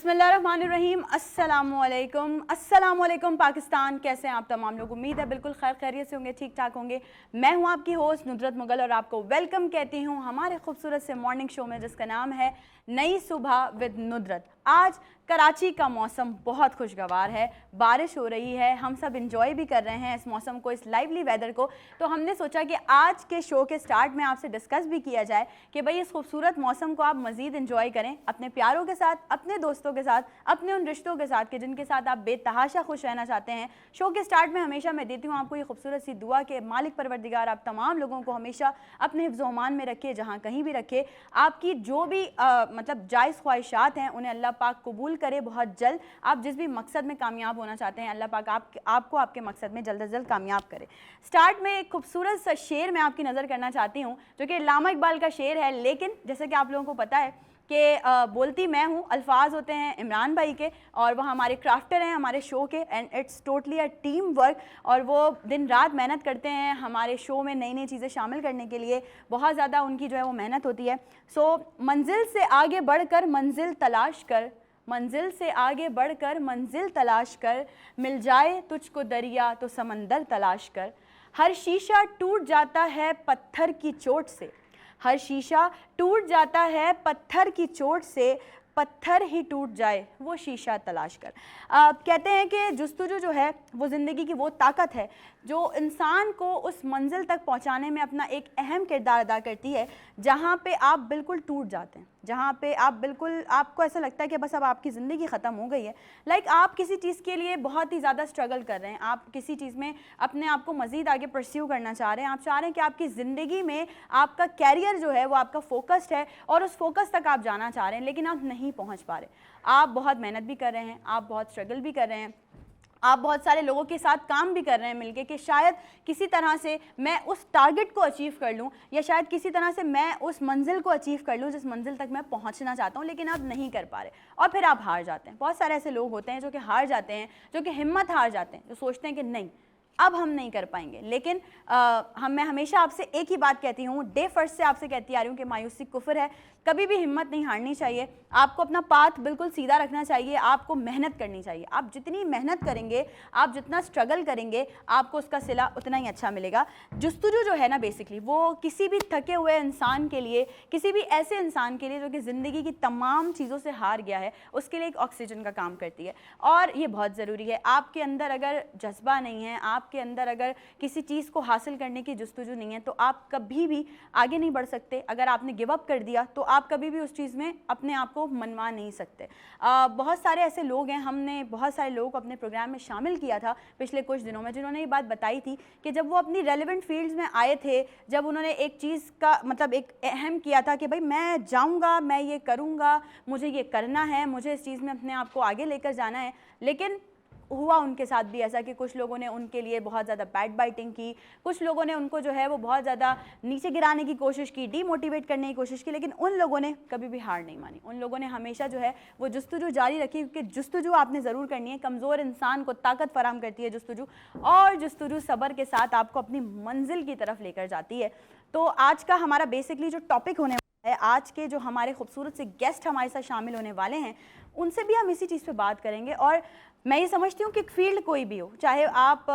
बिस्मिल्लाहिर्रहमानिर्रहीम। अस्सलामुअलैकुम पाकिस्तान। कैसे हैं आप तमाम लोग? उम्मीद है बिल्कुल खैर खैरियत से होंगे, ठीक ठाक होंगे। मैं हूं आपकी होस्ट नुजरत मुगल और आपको वेलकम कहती हूं हमारे खूबसूरत से मॉर्निंग शो में जिसका नाम है नई सुबह विद नुजरत। आज कराची का मौसम बहुत खुशगवार है, बारिश हो रही है, हम सब इंजॉय भी कर रहे हैं इस मौसम को, इस लाइवली वेदर को। तो हमने सोचा कि आज के शो के स्टार्ट में आपसे डिस्कस भी किया जाए कि भाई इस खूबसूरत मौसम को आप मज़ीद इंजॉय करें अपने प्यारों के साथ, अपने दोस्तों के साथ, अपने उन रिश्तों के साथ कि जिनके साथ आप बेतहाशा खुश रहना चाहते हैं। शो के स्टार्ट में हमेशा मैं देती हूँ आपको ये खूबसूरत सी दुआ कि मालिक परवरदिगार आप तमाम लोगों को हमेशा अपने हिफ्ज़-ओ-अमान में रखे, जहाँ कहीं भी रखे। आपकी जो भी मतलब जायज़ ख्वाहिशात हैं उन्हें अल्लाह पाक कबूल करे बहुत जल्द। आप जिस भी मकसद में कामयाब होना चाहते हैं अल्लाह पाक आपको आपके मकसद में जल्द अज जल्द कामयाब करे। स्टार्ट में एक खूबसूरत सा शेर मैं आपकी नज़र करना चाहती हूँ जो कि अल्लामा इकबाल का शेर है, लेकिन जैसे कि आप लोगों को पता है कि बोलती मैं हूँ, अल्फाज होते हैं इमरान भाई के और वह हमारे क्राफ्टर हैं हमारे शो के, and it's totally a team work. और वो दिन रात मेहनत करते हैं हमारे शो में नई नई चीज़ें शामिल करने के लिए, बहुत ज़्यादा उनकी जो है वो मेहनत होती है। सो मंजिल से आगे बढ़कर मंजिल तलाश कर, मंजिल से आगे बढ़कर मंजिल तलाश कर, मिल जाए तुझको दरिया तो समंदर तलाश कर। हर शीशा टूट जाता है पत्थर की चोट से, हर शीशा टूट जाता है पत्थर की चोट से, पत्थर ही टूट जाए वो शीशा तलाश कर। कहते हैं कि जुस्तजू जो है वो ज़िंदगी की वो ताकत है जो इंसान को उस मंजिल तक पहुंचाने में अपना एक अहम किरदार अदा करती है जहां पे आप बिल्कुल टूट जाते हैं, जहां पे आप बिल्कुल, आपको ऐसा लगता है कि बस अब आपकी ज़िंदगी ख़त्म हो गई है। लाइक आप किसी चीज़ के लिए बहुत ही ज़्यादा स्ट्रगल कर रहे हैं, आप किसी चीज़ में अपने आप को मज़ीद आगे परस्यू करना चाह रहे हैं, आप चाह रहे हैं कि आपकी ज़िंदगी में आपका कैरियर जो है वो आपका फोकस्ड है और उस फोकस तक आप जाना चाह रहे हैं, लेकिन आप नहीं पहुँच पा रहे। आप बहुत मेहनत भी कर रहे हैं, आप बहुत स्ट्रगल भी कर रहे हैं, आप बहुत सारे लोगों के साथ काम भी कर रहे हैं मिलके कि शायद किसी तरह से मैं उस टारगेट को अचीव कर लूं, या शायद किसी तरह से मैं उस मंजिल को अचीव कर लूं जिस मंजिल तक मैं पहुंचना चाहता हूं, लेकिन आप नहीं कर पा रहे और फिर आप हार जाते हैं। बहुत सारे ऐसे लोग होते हैं जो कि हार जाते हैं, जो कि हिम्मत हार जाते हैं, जो सोचते हैं कि नहीं अब हम नहीं कर पाएंगे। लेकिन मैं हमेशा आपसे एक ही बात कहती हूँ, डे फर्स्ट से आपसे कहती आ रही हूँ कि मायूसी कुफ्र है। कभी भी हिम्मत नहीं हारनी चाहिए, आपको अपना पाथ बिल्कुल सीधा रखना चाहिए, आपको मेहनत करनी चाहिए। आप जितनी मेहनत करेंगे, आप जितना स्ट्रगल करेंगे, आपको उसका सिला उतना ही अच्छा मिलेगा। जुस्तजू जो है ना बेसिकली वो किसी भी थके हुए इंसान के लिए, किसी भी ऐसे इंसान के लिए जो कि ज़िंदगी की तमाम चीज़ों से हार गया है, उसके लिए एक ऑक्सीजन का काम करती है और ये बहुत ज़रूरी है। आपके अंदर अगर जज्बा नहीं है, आपके अंदर अगर किसी चीज़ को हासिल करने की जुस्तजू नहीं है, तो आप कभी भी आगे नहीं बढ़ सकते। अगर आपने गिव अप कर दिया तो आप कभी भी उस चीज़ में अपने आप को मनवा नहीं सकते। बहुत सारे ऐसे लोग हैं, हमने बहुत सारे लोगों को अपने प्रोग्राम में शामिल किया था पिछले कुछ दिनों में, जिन्होंने ये बात बताई थी कि जब वो अपनी रेलेवेंट फील्ड्स में आए थे, जब उन्होंने एक चीज़ का मतलब एक अहम किया था कि भाई मैं जाऊँगा, मैं ये करूँगा, मुझे ये करना है, मुझे इस चीज़ में अपने आप को आगे लेकर जाना है, लेकिन हुआ उनके साथ भी ऐसा कि कुछ लोगों ने उनके लिए बहुत ज़्यादा बैड बाइटिंग की, कुछ लोगों ने उनको जो है वो बहुत ज़्यादा नीचे गिराने की कोशिश की, डीमोटिवेट करने की कोशिश की, लेकिन उन लोगों ने कभी भी हार नहीं मानी। उन लोगों ने हमेशा जो है वो जुस्तजू जारी रखी, क्योंकि जुस्तजू आपने ज़रूर करनी है। कमज़ोर इंसान को ताकत फराहम करती है जुस्तजू, और जुस्तजू सब्र के साथ आपको अपनी मंजिल की तरफ लेकर जाती है। तो आज का हमारा बेसिकली जो टॉपिक होने वाला है, आज के जो हमारे खूबसूरत से गेस्ट हमारे साथ शामिल होने वाले हैं, उनसे भी हम इसी चीज़ पे बात करेंगे। और मैं ये समझती हूँ कि फील्ड कोई भी हो, चाहे आप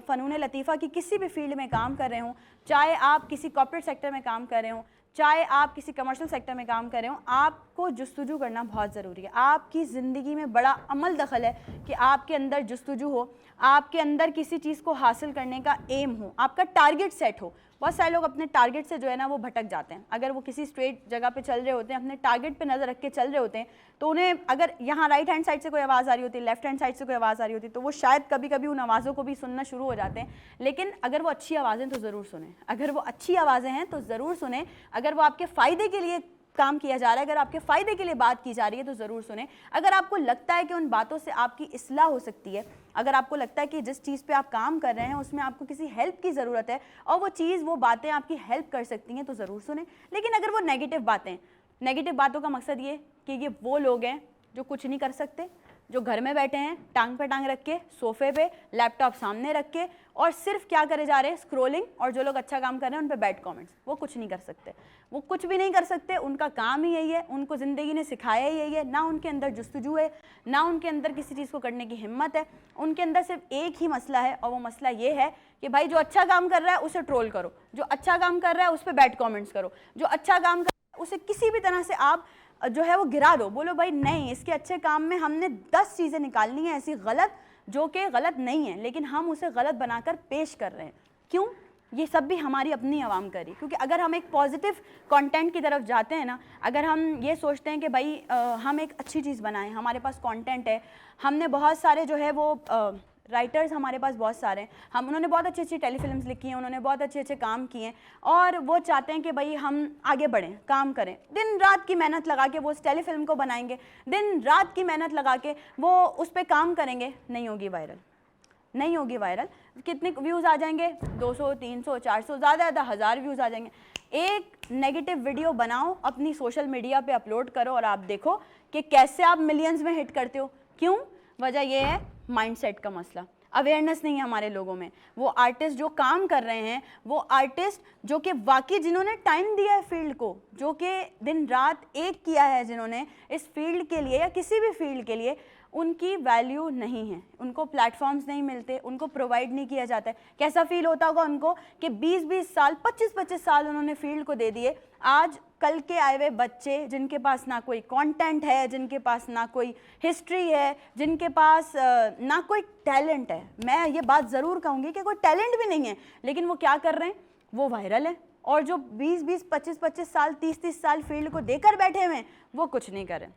फ़नून लतीफ़ा की किसी भी फील्ड में काम कर रहे हों, चाहे आप किसी कॉर्पोरेट सेक्टर में काम कर रहे हों, चाहे आप किसी कमर्शियल सेक्टर में काम कर रहे हों, आपको जुस्तजू करना बहुत ज़रूरी है। आपकी ज़िंदगी में बड़ा अमल दखल है कि आपके अंदर जुस्तजू हो, आपके अंदर किसी चीज़ को हासिल करने का एम हो, आपका टारगेट सेट हो। बहुत सारे लोग अपने टारगेट से जो है ना वो भटक जाते हैं। अगर वो किसी स्ट्रेट जगह पे चल रहे होते हैं, अपने टारगेट पे नज़र रख के चल रहे होते हैं, तो उन्हें अगर यहाँ राइट हैंड साइड से कोई आवाज़ आ रही होती है, लेफ्ट हैंड साइड से कोई आवाज़ आ रही होती है, तो वो शायद कभी कभी उन आवाज़ों को भी सुनना शुरू हो जाते हैं। लेकिन अगर वो अच्छी आवाज़ें तो ज़रूर सुने, अगर वो अच्छी आवाज़ें हैं तो ज़रूर सुने, अगर वो आपके फ़ायदे के लिए काम किया जा रहा है, अगर आपके फ़ायदे के लिए बात की जा रही है तो ज़रूर सुने। अगर आपको लगता है कि उन बातों से आपकी इस्लाह हो सकती है, अगर आपको लगता है कि जिस चीज़ पे आप काम कर रहे हैं उसमें आपको किसी हेल्प की ज़रूरत है और वो चीज़, वो बातें आपकी हेल्प कर सकती हैं, तो ज़रूर सुने। लेकिन अगर वो नेगेटिव बातें, नेगेटिव बातों का मकसद ये कि ये वो लोग हैं जो कुछ नहीं कर सकते, जो घर में बैठे हैं टांग पे टांग रख के, सोफे पे लैपटॉप सामने रख के, और सिर्फ क्या करे जा रहे हैं, स्क्रोलिंग, और जो लोग अच्छा काम कर रहे हैं उन पे बैड कमेंट्स। वो कुछ नहीं कर सकते, वो कुछ भी नहीं कर सकते, उनका काम ही यही है, उनको ज़िंदगी ने सिखाया ही यही है। ना उनके अंदर जुस्तजू है, ना उनके अंदर किसी चीज़ को करने की हिम्मत है, उनके अंदर सिर्फ एक ही मसला है, और वो मसला ये है कि भाई जो अच्छा काम कर रहा है उसे ट्रोल करो, जो अच्छा काम कर रहा है उस पर बैड कमेंट्स करो, जो अच्छा काम कर रहा है उसे किसी भी तरह से आप जो है वो गिरा दो, बोलो भाई नहीं, इसके अच्छे काम में हमने 10 चीज़ें निकालनी है ऐसी गलत जो कि गलत नहीं है, लेकिन हम उसे गलत बनाकर पेश कर रहे हैं। क्यों? ये सब भी हमारी अपनी आवाम करी, क्योंकि अगर हम एक पॉजिटिव कंटेंट की तरफ जाते हैं ना, अगर हम ये सोचते हैं कि भाई हम एक अच्छी चीज़ बनाएं, हमारे पास कंटेंट है, हमने बहुत सारे जो है वो राइटर्स हमारे पास बहुत सारे हैं, उन्होंने बहुत अच्छी अच्छी टेलीफिल्म्स लिखी हैं, उन्होंने बहुत अच्छे अच्छे काम किए हैं, और वो चाहते हैं कि भाई हम आगे बढ़ें, काम करें, दिन रात की मेहनत लगा के वो उस टेलीफिल्म को बनाएंगे, दिन रात की मेहनत लगा के वो उस पर काम करेंगे, नहीं होगी वायरल, नहीं होगी वायरल। कितने व्यूज़ आ जाएंगे? 200, 300, 400, ज़्यादा ज़्यादा 1000 व्यूज़ आ जाएंगे। एक नेगेटिव वीडियो बनाओ, अपनी सोशल मीडिया पे अपलोड करो, और आप देखो कि कैसे आप मिलियंस में हिट करते हो। क्यों? वजह यह है माइंडसेट का मसला, अवेयरनेस नहीं है हमारे लोगों में। वो आर्टिस्ट जो काम कर रहे हैं, वो आर्टिस्ट जो कि वाकई जिन्होंने टाइम दिया है फील्ड को, जो कि दिन रात एक किया है जिन्होंने इस फील्ड के लिए या किसी भी फील्ड के लिए, उनकी वैल्यू नहीं है, उनको प्लेटफॉर्म्स नहीं मिलते, उनको प्रोवाइड नहीं किया जाता है। कैसा फील होता होगा उनको कि 20-20 साल, 25-25 साल उन्होंने फील्ड को दे दिए, आज कल के आए हुए बच्चे जिनके पास ना कोई कंटेंट है, जिनके पास ना कोई हिस्ट्री है, जिनके पास ना कोई टैलेंट है, मैं ये बात ज़रूर कहूँगी कि कोई टैलेंट भी नहीं है, लेकिन वो क्या कर रहे हैं, वो वायरल है। और जो 20-20, 25-25 साल, 30-30 साल फील्ड को देकर बैठे हुए हैं, वो कुछ नहीं करें,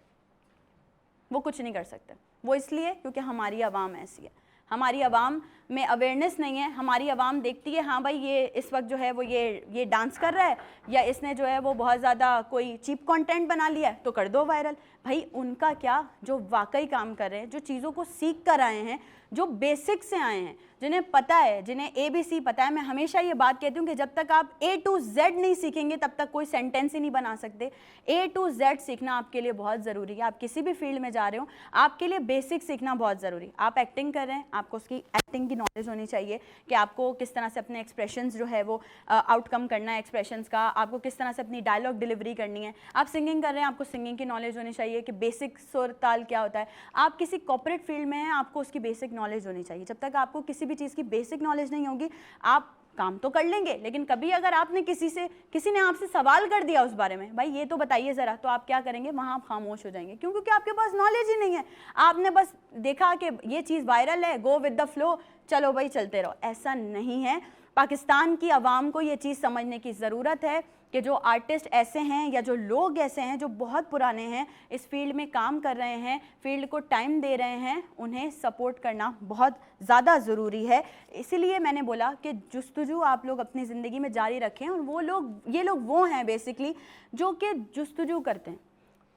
वो कुछ नहीं कर सकते। वो इसलिए क्योंकि हमारी आवाम ऐसी है, हमारी आवाम में अवेयरनेस नहीं है। हमारी आवाम देखती है हाँ भाई ये इस वक्त जो है वो ये डांस कर रहा है, या इसने जो है वो बहुत ज़्यादा कोई चीप कंटेंट बना लिया है, तो कर दो वायरल। भाई उनका क्या, जो वाकई काम कर रहे हैं, जो चीज़ों को सीख कर आए हैं, जो बेसिक से आए हैं, जिन्हें पता है, जिन्हें ABC पता है। मैं हमेशा ये बात कहती हूँ कि जब तक आप A to Z नहीं सीखेंगे तब तक कोई सेंटेंस ही नहीं बना सकते। A to Z सीखना आपके लिए बहुत ज़रूरी है। आप किसी भी फील्ड में जा रहे हो, आपके लिए बेसिक सीखना बहुत ज़रूरी है। आप एक्टिंग कर रहे हैं, आपको उसकी एक्टिंग की नॉलेज होनी चाहिए कि आपको किस तरह से अपने एक्सप्रेशंस जो है वो आउटकम करना है एक्सप्रेशंस का, आपको किस तरह से अपनी डायलॉग डिलीवरी करनी है। आप सिंगिंग कर रहे हैं, आपको सिंगिंग की नॉलेज होनी चाहिए कि बेसिक सुर ताल क्या होता है। आप किसी कॉर्पोरेट फील्ड में हैं, आपको उसकी बेसिक नॉलेज होनी चाहिए। जब तक आपको किसी भी चीज़ की बेसिक नॉलेज नहीं होगी, आप काम तो कर लेंगे, लेकिन कभी अगर आपने किसी ने आपसे सवाल कर दिया उस बारे में, भाई ये तो बताइए ज़रा, तो आप क्या करेंगे, वहाँ आप खामोश हो जाएंगे। क्यों? क्योंकि आपके पास नॉलेज ही नहीं है। आपने बस देखा कि ये चीज़ वायरल है, गो विद द फ्लो, चलो भाई चलते रहो। ऐसा नहीं है। पाकिस्तान की आवाम को ये चीज़ समझने की ज़रूरत है कि जो आर्टिस्ट ऐसे हैं या जो लोग ऐसे हैं जो बहुत पुराने हैं, इस फील्ड में काम कर रहे हैं, फील्ड को टाइम दे रहे हैं, उन्हें सपोर्ट करना बहुत ज़्यादा ज़रूरी है। इसीलिए मैंने बोला कि जुस्तजू आप लोग अपनी ज़िंदगी में जारी रखें। और ये लोग वो हैं बेसिकली जो कि जुस्तजू करते हैं,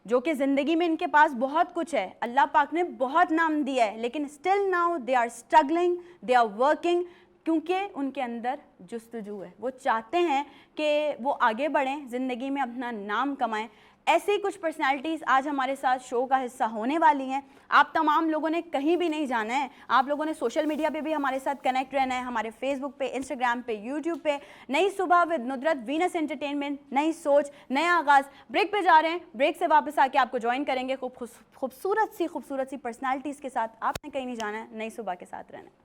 जो कि ज़िंदगी में इनके पास बहुत कुछ है, अल्लाह पाक ने बहुत नाम दिया है, लेकिन still now they are struggling, they are working, क्योंकि उनके अंदर जुस्तजू है। वो चाहते हैं कि वो आगे बढ़ें, ज़िंदगी में अपना नाम कमाएं। ऐसे ही कुछ पर्सनालिटीज़ आज हमारे साथ शो का हिस्सा होने वाली हैं। आप तमाम लोगों ने कहीं भी नहीं जाना है, आप लोगों ने सोशल मीडिया पे भी हमारे साथ कनेक्ट रहना है, हमारे फेसबुक पे, इंस्टाग्राम पे, यूट्यूब पे। नई सुबह विद नुदरत, वीनस एंटरटेनमेंट, नई सोच, नया आगाज़। ब्रेक पे जा रहे हैं, ब्रेक से वापस आके आपको ज्वाइन करेंगे खूबसूरत सी पर्सनैलिटीज़ के साथ। आपने कहीं नहीं जाना है, नई सुबह के साथ रहना है।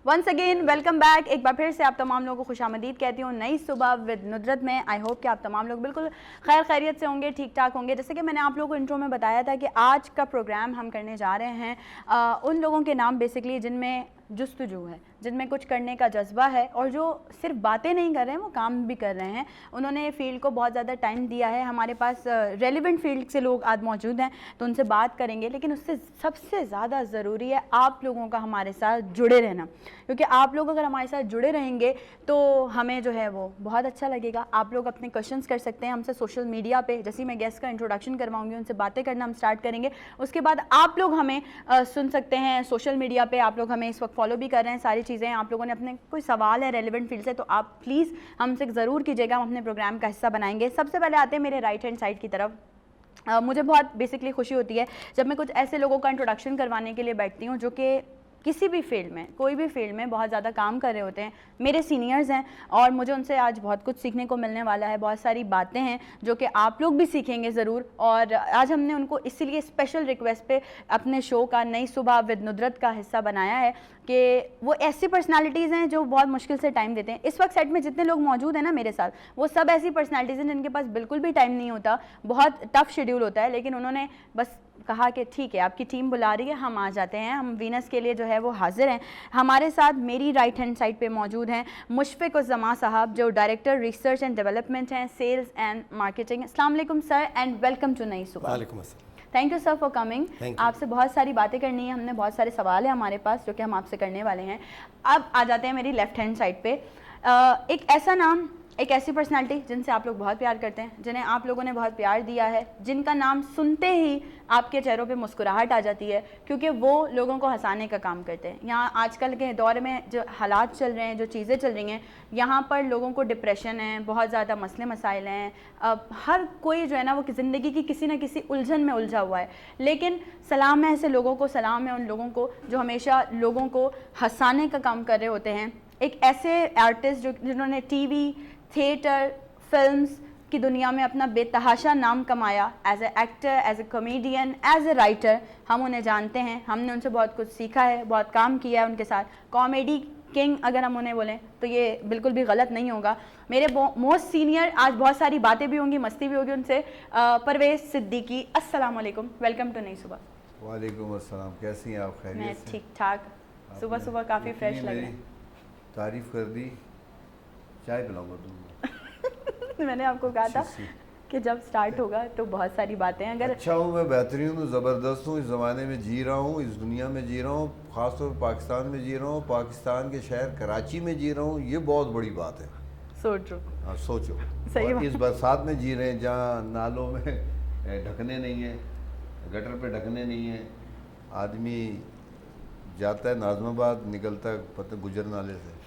Once again welcome back. एक बार फिर से आप तमाम लोगों को खुशामदीद कहती हूँ नई सुबह विद नुदरत में। आई होप कि आप तमाम लोग बिल्कुल खैर खैरियत से होंगे, ठीक ठाक होंगे। जैसे कि मैंने आप लोगों को इंट्रो में बताया था कि आज का प्रोग्राम हम करने जा रहे हैं उन लोगों के नाम बेसिकली जिनमें जुस्तजू है, जिनमें कुछ करने का जज्बा है और जो सिर्फ बातें नहीं कर रहे हैं, वो काम भी कर रहे हैं। उन्होंने फील्ड को बहुत ज़्यादा टाइम दिया है। हमारे पास रेलिवेंट फील्ड से लोग आज मौजूद हैं, तो उनसे बात करेंगे। लेकिन उससे सबसे ज़्यादा ज़रूरी है आप लोगों का हमारे साथ जुड़े रहना, क्योंकि आप लोग अगर हमारे साथ जुड़े रहेंगे तो हमें जो है वो बहुत अच्छा लगेगा। आप लोग अपने क्वेश्चंस कर सकते हैं हमसे सोशल मीडिया पे, जैसे मैं गेस्ट का इंट्रोडक्शन करवाऊंगी, उनसे बातें करना हम स्टार्ट करेंगे। उसके बाद आप लोग हमें सुन सकते हैं सोशल मीडिया पे। आप लोग हमें इस वक्त फॉलो भी कर रहे हैं, सारी चीज़ें। आप लोगों ने अपने कोई सवाल है रेलिवेंट फील्ड से, तो आप प्लीज़ हमसे ज़रूर कीजिएगा, हम अपने प्रोग्राम का हिस्सा बनाएंगे। सबसे पहले आते हैं मेरे राइट हैंड साइड की तरफ। मुझे बहुत बेसिकली खुशी होती है जब मैं कुछ ऐसे लोगों का इंट्रोडक्शन करवाने के लिए बैठती हूँ जो कि किसी भी फील्ड में, कोई भी फील्ड में बहुत ज़्यादा काम कर रहे होते हैं। मेरे सीनियर्स हैं और मुझे उनसे आज बहुत कुछ सीखने को मिलने वाला है। बहुत सारी बातें हैं जो कि आप लोग भी सीखेंगे ज़रूर। और आज हमने उनको इसीलिए स्पेशल रिक्वेस्ट पे अपने शो का नई सुबह विद नुदरत का हिस्सा बनाया है कि वो ऐसी पर्सनालिटीज़ हैं जो बहुत मुश्किल से टाइम देते हैं। इस वक्त सेट में जितने लोग मौजूद हैं ना मेरे साथ, वो सब ऐसी पर्सनालिटीज़ हैं जिनके पास बिल्कुल भी टाइम नहीं होता, बहुत टफ शेड्यूल होता है। लेकिन उन्होंने बस कहा कि ठीक है, आपकी टीम बुला रही है, हम आ जाते हैं। हम वीनस के लिए जो है वो हाजिर हैं। हमारे साथ मेरी राइट हैंड साइड पे मौजूद हैं मुशफ़िक़ उज़्ज़मा साहब, जो डायरेक्टर रिसर्च एंड डेवलपमेंट हैं, सेल्स एंड मार्केटिंग। अस्सलाम वालेकुम सर एंड वेलकम टू नई सुबह। वालेकुम अस्सलाम। Thank you sir for coming. आपसे बहुत सारी बातें करनी है, हमने बहुत सारे सवाल हैं हमारे पास जो कि हम आपसे करने वाले हैं। अब आ जाते हैं मेरी लेफ्ट हैंड साइड पे। एक ऐसा नाम, एक ऐसी पर्सनालिटी जिनसे आप लोग बहुत प्यार करते हैं, जिन्हें आप लोगों ने बहुत प्यार दिया है, जिनका नाम सुनते ही आपके चेहरों पे मुस्कुराहट आ जाती है, क्योंकि वो लोगों को हंसाने का काम करते हैं। यहाँ आजकल के दौर में जो हालात चल रहे हैं, जो चीज़ें चल रही हैं, यहाँ पर लोगों को डिप्रेशन है, बहुत ज़्यादा मसले मसाइल हैं। हर कोई जो है ना वो ज़िंदगी की किसी न किसी उलझन में उलझा हुआ है। लेकिन सलाम है ऐसे लोगों को, सलाम है उन लोगों को जो हमेशा लोगों को हंसाने का काम कर रहे होते हैं। एक ऐसे आर्टिस्ट जिन्होंने टीवी, थिएटर, फिल्म्स की दुनिया में अपना बेतहाशा नाम कमाया, as a actor, as a comedian, as a writer. हम उन्हें जानते हैं, हमने उनसे बहुत कुछ सीखा है, बहुत काम किया है उनके साथ। कॉमेडी किंग अगर हम उन्हें बोलें तो ये बिल्कुल भी गलत नहीं होगा। मेरे मोस्ट सीनियर, आज बहुत सारी बातें भी होंगी, मस्ती भी होगी उनसे। परवेज़ सिद्दीकी, अस्सलाम वालेकुम, वेलकम टू नई सुबह। वालेकुम अस्सलाम, कैसी हैं आप? खैरियत मैं से? ठीक ठाक। सुबह सुबह काफ़ी फ्रेश लग रहे हैं। तारीफ़ कर दी, चाय पिलाऊंगा तुमको। मैंने आपको कहा था कि जब स्टार्ट होगा तो बहुत सारी बातें हैं। अगर अच्छा हूँ, मैं बेहतरीन हूँ, ज़बरदस्त हूँ, इस ज़माने में जी रहा हूँ, इस दुनिया में जी रहा हूँ, ख़ासतौर पर पाकिस्तान में जी रहा हूँ, पाकिस्तान के शहर कराची में जी रहा हूँ, ये बहुत बड़ी बात है। सोचो, हाँ सोचो, सही और इस बरसात में जी रहे हैं जहाँ नालों में ढकने नहीं हैं, गटर पे ढकने नहीं हैं। आदमी जाता है नाज़माबाद, निकलता है पता गुजर नाले से।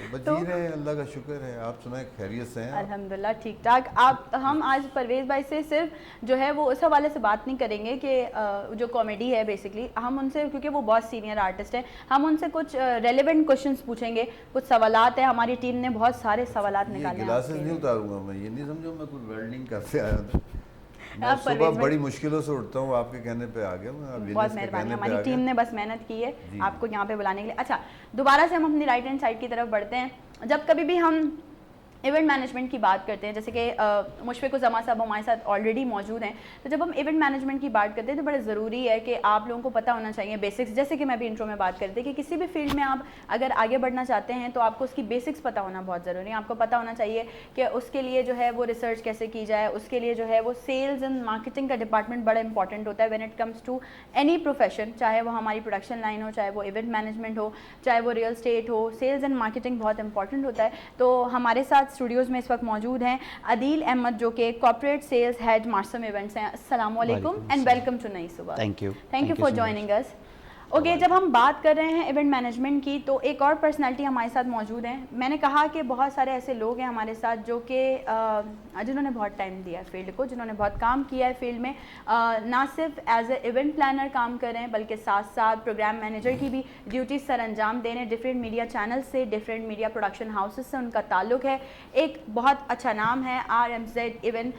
बस तो जी रहे हैं, अल्लाह का शुक्र है। आप सुनाए, खैरियत से हैं? अल्हम्दुलिल्लाह ठीक ठाक। हम आज परवेज़ भाई से सिर्फ जो है वो उस हवाले से बात नहीं करेंगे कि जो कॉमेडी है बेसिकली, हम उनसे, क्योंकि वो बहुत सीनियर आर्टिस्ट हैं, हम उनसे कुछ रेलेवेंट क्वेश्चंस पूछेंगे। कुछ सवालात हैं, हमारी टीम ने बहुत सारे सवालात निकाले हैं। ग्लासेस नहीं उतारूंगा मैं, ये नहीं समझो मैं कुछ वेल्डिंग करते आया था। मैं आप सुबह परवेज़ बड़ी मुश्किलों से उठता हूँ, आपके कहने पे आ गया मैं। बहुत मेहरबानी, हमारी टीम ने बस मेहनत की है आपको यहाँ पे बुलाने के लिए। अच्छा, दोबारा से हम अपनी राइट हैंड साइड की तरफ बढ़ते हैं। जब कभी भी हम इवेंट मैनेजमेंट की बात करते हैं, जैसे कि मुशफ़िक़ उज़्ज़मा साहब हमारे साथ ऑलरेडी मौजूद हैं, तो जब हम इवेंट मैनेजमेंट की बात करते हैं तो बड़ा ज़रूरी है कि आप लोगों को पता होना चाहिए बेसिक्स। जैसे कि मैं भी इंट्रो में बात करती थी कि किसी भी फील्ड में आप अगर आगे बढ़ना चाहते हैं तो आपको उसकी बेसिक्स पता होना बहुत ज़रूरी है। आपको पता होना चाहिए कि उसके लिए जो है वो रिसर्च कैसे की जाए, उसके लिए जो है वो सेल्स एंड मार्केटिंग का डिपार्टमेंट बड़ा इंपॉर्टेंट होता है when it comes to any profession, चाहे वो हमारी प्रोडक्शन लाइन हो, चाहे वो इवेंट मैनेजमेंट हो, चाहे वो रियल एस्टेट हो। सेल्स एंड मार्केटिंग बहुत इंपॉर्टेंट होता है। तो हमारे साथ स्टूडियोज़ में इस वक्त मौजूद हैं अदील अहमद, जो कि कॉर्पोरेट सेल्स हेड मार्सम इवेंट्स हैं। अस्सलाम वालेकुम एंड वेलकम टू नई सुबह। Thank you for joining us. Okay, जब हम बात कर रहे हैं इवेंट मैनेजमेंट की तो एक और पर्सनालिटी हमारे साथ मौजूद हैं। मैंने कहा कि बहुत सारे ऐसे लोग हैं हमारे साथ जो कि जिन्होंने बहुत टाइम दिया है फील्ड को, जिन्होंने बहुत काम किया है फील्ड में। ना सिर्फ एज ए इवेंट प्लानर काम कर रहे हैं बल्कि साथ साथ प्रोग्राम मैनेजर की भी ड्यूटीज सर अंजाम दे रहे हैं। डिफरेंट मीडिया चैनल से, डिफरेंट मीडिया प्रोडक्शन हाउसेस से उनका ताल्लुक है। एक बहुत अच्छा नाम है RMZ इवेंट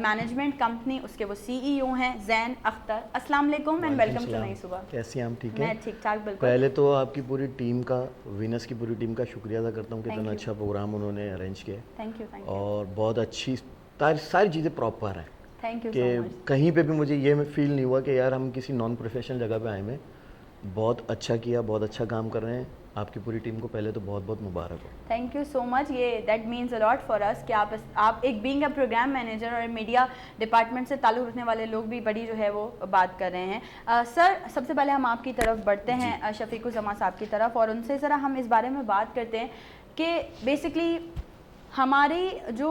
मैनेजमेंट कंपनी, उसके वो CEO हैं ज़ैन अख्तर। अस्सलाम वालेकुम एंड वेलकम टू नई सुबह। कैसी हैं आप? ठीक मैं है, ठीक ठाक बिल्कुल। पहले तो आपकी पूरी टीम का, वीनस की पूरी टीम का शुक्रिया अदा करता हूँ कि इतना अच्छा प्रोग्राम उन्होंने अरेंज किया। थैंक यू और बहुत अच्छी सारी चीज़ें प्रॉपर हैं थैंक यू कि सो मच। कहीं पे भी मुझे ये फील नहीं हुआ कि यार हम किसी नॉन प्रोफेशनल जगह पे आए हैं। बहुत अच्छा किया, बहुत अच्छा काम कर रहे हैं। आपकी पूरी टीम को पहले तो बहुत बहुत मुबारक हो। Thank you so much. ये that means a lot for us कि आप एक बीइंग अ प्रोग्राम मैनेजर और मीडिया डिपार्टमेंट से ताल्लुक़ रखने वाले लोग भी बड़ी जो है वो बात कर रहे हैं। सर, सबसे पहले हम आपकी तरफ बढ़ते हैं, शफीकुज़्ज़मा साहब की तरफ, और उनसे ज़रा हम इस बारे में बात करते हैं कि बेसिकली हमारी जो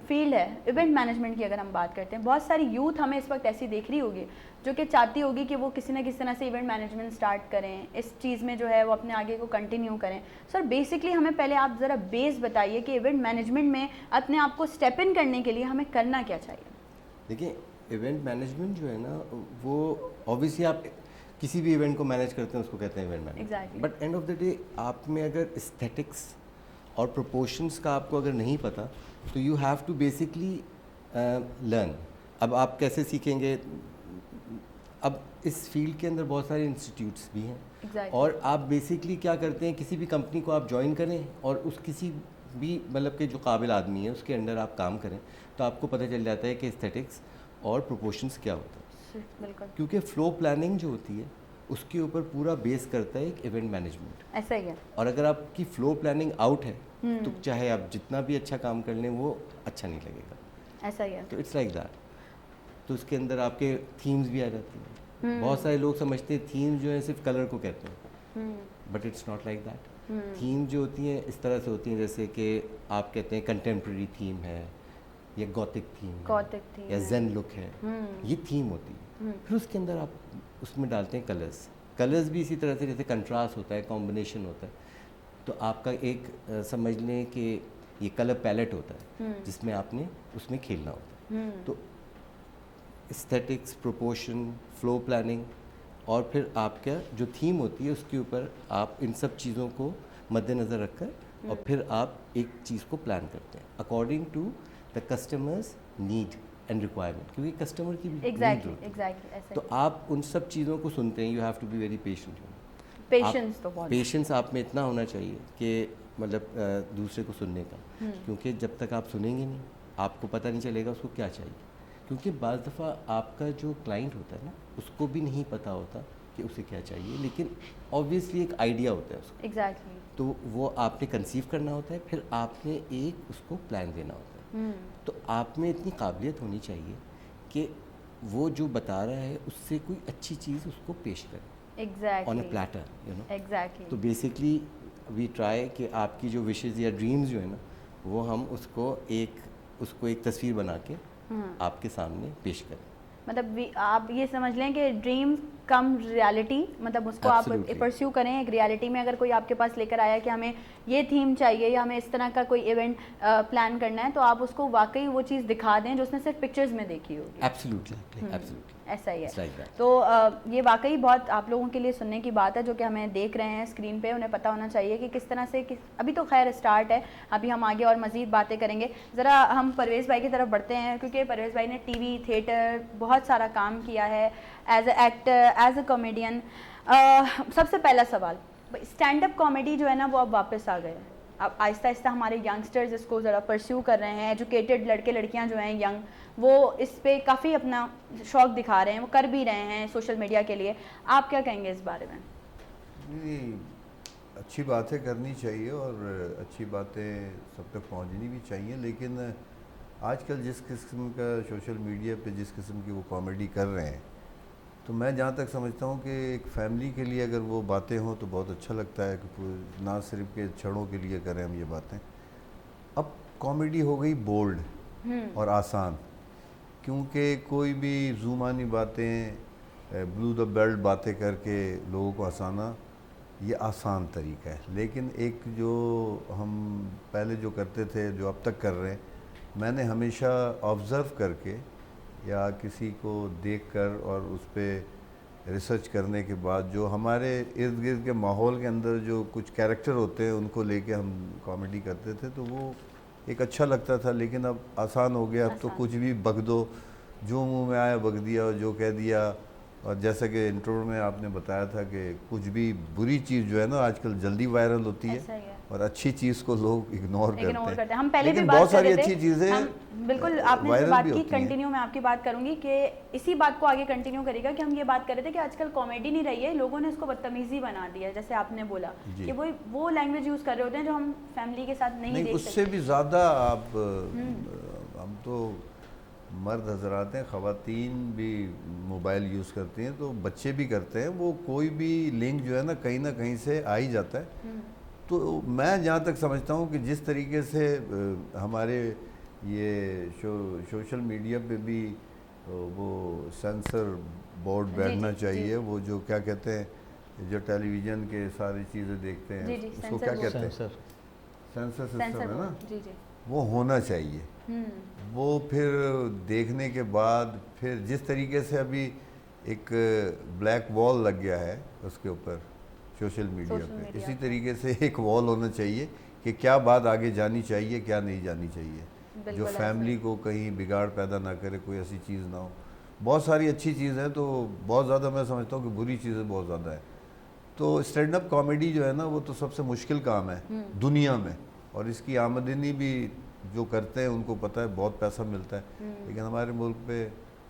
फील्ड है इवेंट मैनेजमेंट की, अगर हम बात करते हैं, बहुत सारी यूथ हमें इस वक्त ऐसी देख रही होगी जो कि चाहती होगी कि वो किसी ना किसी तरह से इवेंट मैनेजमेंट स्टार्ट करें, इस चीज़ में जो है वो अपने आगे को कंटिन्यू करें। सर, बेसिकली हमें पहले आप ज़रा बेस बताइए कि इवेंट मैनेजमेंट में अपने आप को स्टेप इन करने के लिए हमें करना क्या चाहिए। देखिए, इवेंट मैनेजमेंट जो है ना, वो ऑब्वियसली आप किसी भी इवेंट को मैनेज करते हैं उसको कहते हैं event management. Exactly. But end of the day आप में अगर एस्थेटिक्स और प्रोपोर्शंस का आपको अगर नहीं पता तो you have to basically learn. अब आप कैसे सीखेंगे? अब इस फील्ड के अंदर बहुत सारे इंस्टीट्यूट्स भी हैं। Exactly. और आप बेसिकली क्या करते हैं, किसी भी कंपनी को आप ज्वाइन करें और उस किसी भी मतलब के जो काबिल आदमी है उसके अंडर आप काम करें तो आपको पता चल जाता है कि एस्थेटिक्स और प्रोपोर्शंस क्या होता है। बिल्कुल क्योंकि फ्लो प्लानिंग जो होती है उसके ऊपर पूरा बेस करता है एक इवेंट मैनेजमेंट। ऐसा ही है। और अगर आपकी फ्लो प्लानिंग आउट है तो चाहे आप जितना भी अच्छा काम कर लें वो अच्छा नहीं लगेगा। ऐसा ही है। तो इट्स लाइक दैट। तो उसके अंदर आपके थीम्स भी आ जाती हैं। बहुत सारे लोग समझते हैं थीम जो है सिर्फ कलर को कहते हैं, but it's not like that. Theme जो होती हैं इस तरह से होती हैं जैसे कि आप कहते हैं कंटेम्प्रेरी थीम है या गॉथिक थीम या जेन लुक है, ये थीम होती है। फिर उसके अंदर आप उसमें डालते हैं कलर्स भी इसी तरह से, जैसे कंट्रास्ट होता है, कॉम्बिनेशन होता है। तो आपका एक समझ लें कि ये कलर पैलेट होता है जिसमें आपने उसमें खेलना होता है। तो एस्थेटिक्स, प्रोपोर्शन, फ्लो प्लानिंग और फिर आपका जो थीम होती है उसके ऊपर आप इन सब चीज़ों को मद्देनज़र रखकर और फिर आप एक चीज़ को प्लान करते हैं according to the customers need and requirement, क्योंकि कस्टमर की भी एग्जैक्टली need होती है। एग्जैक्टली ऐसा तो आप उन सब चीज़ों को सुनते हैं। You have to be very patient. Patience तो बहुत पेशेंस आप में इतना होना चाहिए कि मतलब दूसरे को सुनने का, क्योंकि जब तक आप सुनेंगे नहीं आपको पता नहीं चलेगा उसको क्या चाहिए। क्योंकि बाज़ दफ़ा आपका जो क्लाइंट होता है ना उसको भी नहीं पता होता कि उसे क्या चाहिए, लेकिन ऑब्वियसली एक आइडिया होता है उसको। एग्जैक्टली तो वो आपने कंसीव करना होता है, फिर आपने एक उसको प्लान देना होता है। तो आप में इतनी काबिलियत होनी चाहिए कि वो जो बता रहा है उससे कोई अच्छी चीज़ उसको पेश करें on A platter, you know. Exactly तो बेसिकली वी ट्राई कि आपकी जो विशेज़ या ड्रीम्स जो है ना वो हम उसको एक तस्वीर बना के आपके सामने पेश करें। मतलब आप ये समझ लें कि ड्रीम कम रियलिटी, मतलब उसको आप Absolutely. परस्यू करें एक रियलिटी में। अगर कोई आपके पास लेकर आया कि हमें ये थीम चाहिए या हमें इस तरह का कोई इवेंट प्लान करना है, तो आप उसको वाकई वो चीज़ दिखा दें जो उसने सिर्फ पिक्चर्स में देखी होगी। एब्सोल्युटली एब्सोल्युटली ऐसा ही है। It's like that. तो ये वाकई बहुत आप लोगों के लिए सुनने की बात है जो कि हमें देख रहे हैं स्क्रीन पे। उन्हें पता होना चाहिए कि किस तरह से अभी तो खैर स्टार्ट है, अभी हम आगे और मज़ीद बातें करेंगे। ज़रा हम परवेज़ भाई की तरफ बढ़ते हैं, क्योंकि परवेज़ भाई ने टीवी, थिएटर बहुत सारा काम किया है as a actor, as a comedian. सबसे पहला सवाल, स्टैंड अप कॉमेडी जो है ना वो अब वापस आ गए हैं। अब आहिस्ता आहिस्ता हमारे यंगस्टर्स इसको ज़रा परस्यू कर रहे हैं। एजुकेटेड लड़के लड़कियां जो हैं यंग, वो इस पे काफ़ी अपना शौक़ दिखा रहे हैं, वो कर भी रहे हैं सोशल मीडिया के लिए। आप क्या कहेंगे इस बारे में? नहीं, अच्छी बातें करनी चाहिए और अच्छी बातें सब तक पहुंचनी भी चाहिए, लेकिन आजकल जिस किस्म का सोशल मीडिया पे जिस किस्म की वो कॉमेडी कर रहे हैं, तो मैं जहाँ तक समझता हूँ कि एक फ़ैमिली के लिए अगर वो बातें हों तो बहुत अच्छा लगता है कि ना सिर्फ के छड़ों के लिए करें हम ये बातें। अब कॉमेडी हो गई बोल्ड और आसान, क्योंकि कोई भी ज़ुबानी बातें, ब्लू द बेल्ट बातें करके लोगों को हंसाना ये आसान तरीका है। लेकिन एक जो हम पहले जो करते थे, जो अब तक कर रहे हैं, मैंने हमेशा ऑब्ज़र्व करके या किसी को देखकर और उस पर रिसर्च करने के बाद जो हमारे इर्द गिर्द के माहौल के अंदर जो कुछ कैरेक्टर होते हैं उनको लेके हम कॉमेडी करते थे, तो वो एक अच्छा लगता था। लेकिन अब आसान हो गया, अब तो कुछ भी बक दो, जो मुंह में आया बक दिया और जो कह दिया। और जैसा कि इंट्रो में आपने बताया था कि कुछ भी बुरी चीज़ जो है ना आजकल जल्दी वायरल होती है और अच्छी चीज़ को लोग इग्नोर करते हैं। हम पहले लेकिन भी बात बहुत सारी कर रहे अच्छी थे, चीज़ें हम बिल्कुल आपने जो वायरल बात भी की होती हैं। कंटिन्यू मैं आपकी बात करूंगी कि इसी बात को आगे कंटिन्यू करेगा कि हम ये बात कर रहे थे कि आजकल कॉमेडी नहीं रही है, लोगों ने इसको बदतमीजी बना दिया है, जैसे आपने बोला जी। कि वो लैंग्वेज यूज कर रहे होते हैं जो हम फैमिली के साथ नहीं नहीं, देख उससे सकते। भी ज़्यादा आप हम तो मर्द हजरात हैं, ख़वातीन भी मोबाइल यूज़ करती हैं, तो बच्चे भी करते हैं, वो कोई भी लिंक जो है ना कहीं से आ ही जाता है। तो मैं जहाँ तक समझता हूँ कि जिस तरीके से हमारे ये सोशल मीडिया पे भी वो सेंसर बोर्ड बैठना जी। चाहिए, वो जो क्या कहते हैं जो टेलीविज़न के सारी चीज़ें देखते हैं, जी, उसको सेंसर क्या बोर्ड। कहते हैं, सेंसर सेंसर सिस्टम सेंसर है ना, बोर्ड, जी जी। वो होना चाहिए। वो फिर देखने के बाद फिर जिस तरीके से अभी एक ब्लैक वॉल लग गया है उसके ऊपर सोशल मीडिया सोशल पे, मीडिया इसी पे। तरीके से एक वॉल होना चाहिए कि क्या बात आगे जानी चाहिए, क्या नहीं जानी चाहिए, जो बिल्कुल ऐसा। फैमिली को कहीं बिगाड़ पैदा ना करे, कोई ऐसी चीज़ ना हो। बहुत सारी अच्छी चीज़ है, तो बहुत ज़्यादा मैं समझता हूँ कि बुरी चीज़ें बहुत ज़्यादा है। तो स्टैंड अप कॉमेडी जो है ना, वो तो सबसे मुश्किल काम है दुनिया में, और इसकी आमदनी भी जो करते हैं उनको पता है बहुत पैसा मिलता है, लेकिन हमारे मुल्क पे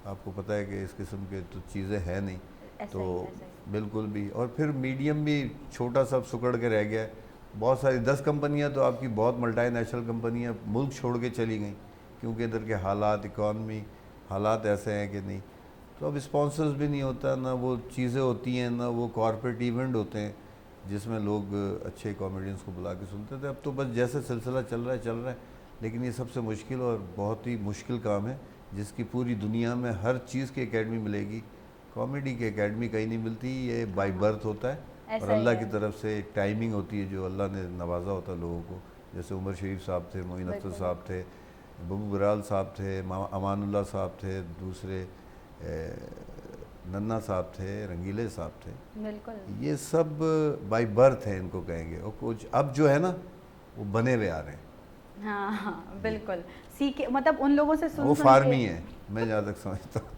आपको पता है कि इस किस्म के तो चीज़ें हैं नहीं, ऐसा तो ही, ऐसा ही। बिल्कुल भी। और फिर मीडियम भी छोटा सा सुकड़ के रह गया है। बहुत सारी 10 कंपनियां तो आपकी बहुत मल्टीनेशनल कंपनियां मुल्क छोड़ के चली गई, क्योंकि इधर के हालात, इकॉनमी हालात ऐसे हैं कि नहीं, तो अब स्पॉन्सर्स भी नहीं होता, ना वो चीज़ें होती हैं, ना वो कॉर्पोरेट इवेंट होते हैं जिसमें लोग अच्छे कॉमेडियंस को बुला के सुनते थे। अब तो बस जैसे सिलसिला चल रहा है, लेकिन ये सबसे मुश्किल और बहुत ही मुश्किल काम है, जिसकी पूरी दुनिया में हर चीज़ की एकेडमी मिलेगी, कॉमेडी की एकेडमी कहीं नहीं मिलती। ये बाय बर्थ होता है, ऐसा और ही अल्लाह है। की तरफ से एक टाइमिंग होती है जो अल्लाह ने नवाजा होता है लोगों को। जैसे उमर शरीफ साहब थे, मोइन अख्तर बिल्कुल। साहब थे, बबू बराल साहब थे, अमानुल्लाह साहब थे, दूसरे नन्ना साहब थे, रंगीले साहब थे, बिल्कुल। ये सब बाय बर्थ है इनको कहेंगे। और कुछ अब जो है ना वो बने हुए आ रहे हैं, हाँ हाँ बिल्कुल, सीखे मतलब उन लोगों से सुन वो सुन फार्मी के। है, मैं जहाँ तक समझता हूँ।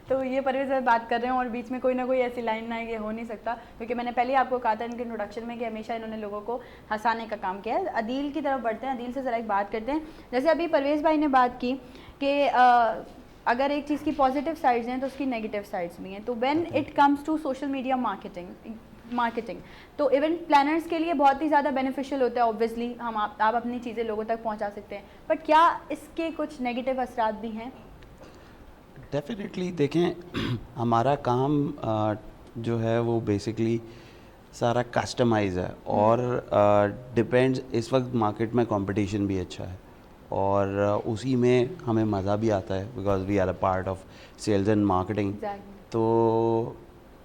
तो ये परवेज़ भाई बात कर रहे हैं और बीच में कोई ना कोई ऐसी लाइन ना ये हो नहीं सकता, क्योंकि मैंने पहले ही आपको कहा था इनके इंट्रोडक्शन में कि हमेशा इन्होंने लोगों को हंसाने का काम किया है। अदील की तरफ बढ़ते हैं, अदील से ज़रा एक बात करते हैं। जैसे अभी परवेज़ भाई ने बात की कि अगर एक चीज़ की पॉजिटिव साइड्स हैं तो उसकी नेगेटिव साइड्स भी हैं। तो when it comes to social media marketing तो इवेंट प्लानर्स के लिए बहुत ही ज़्यादा बेनिफिशियल होता है। ऑब्वियसली हम आप अपनी चीज़ें लोगों तक पहुंचा सकते हैं, बट क्या इसके कुछ नेगेटिव असरात भी हैं? डेफिनेटली देखें, हमारा काम जो है वो बेसिकली सारा कस्टमाइज है और डिपेंड्स। इस वक्त मार्केट में कंपटीशन भी अच्छा है और उसी में हमें मज़ा भी आता है, because we are a part of sales and marketing. तो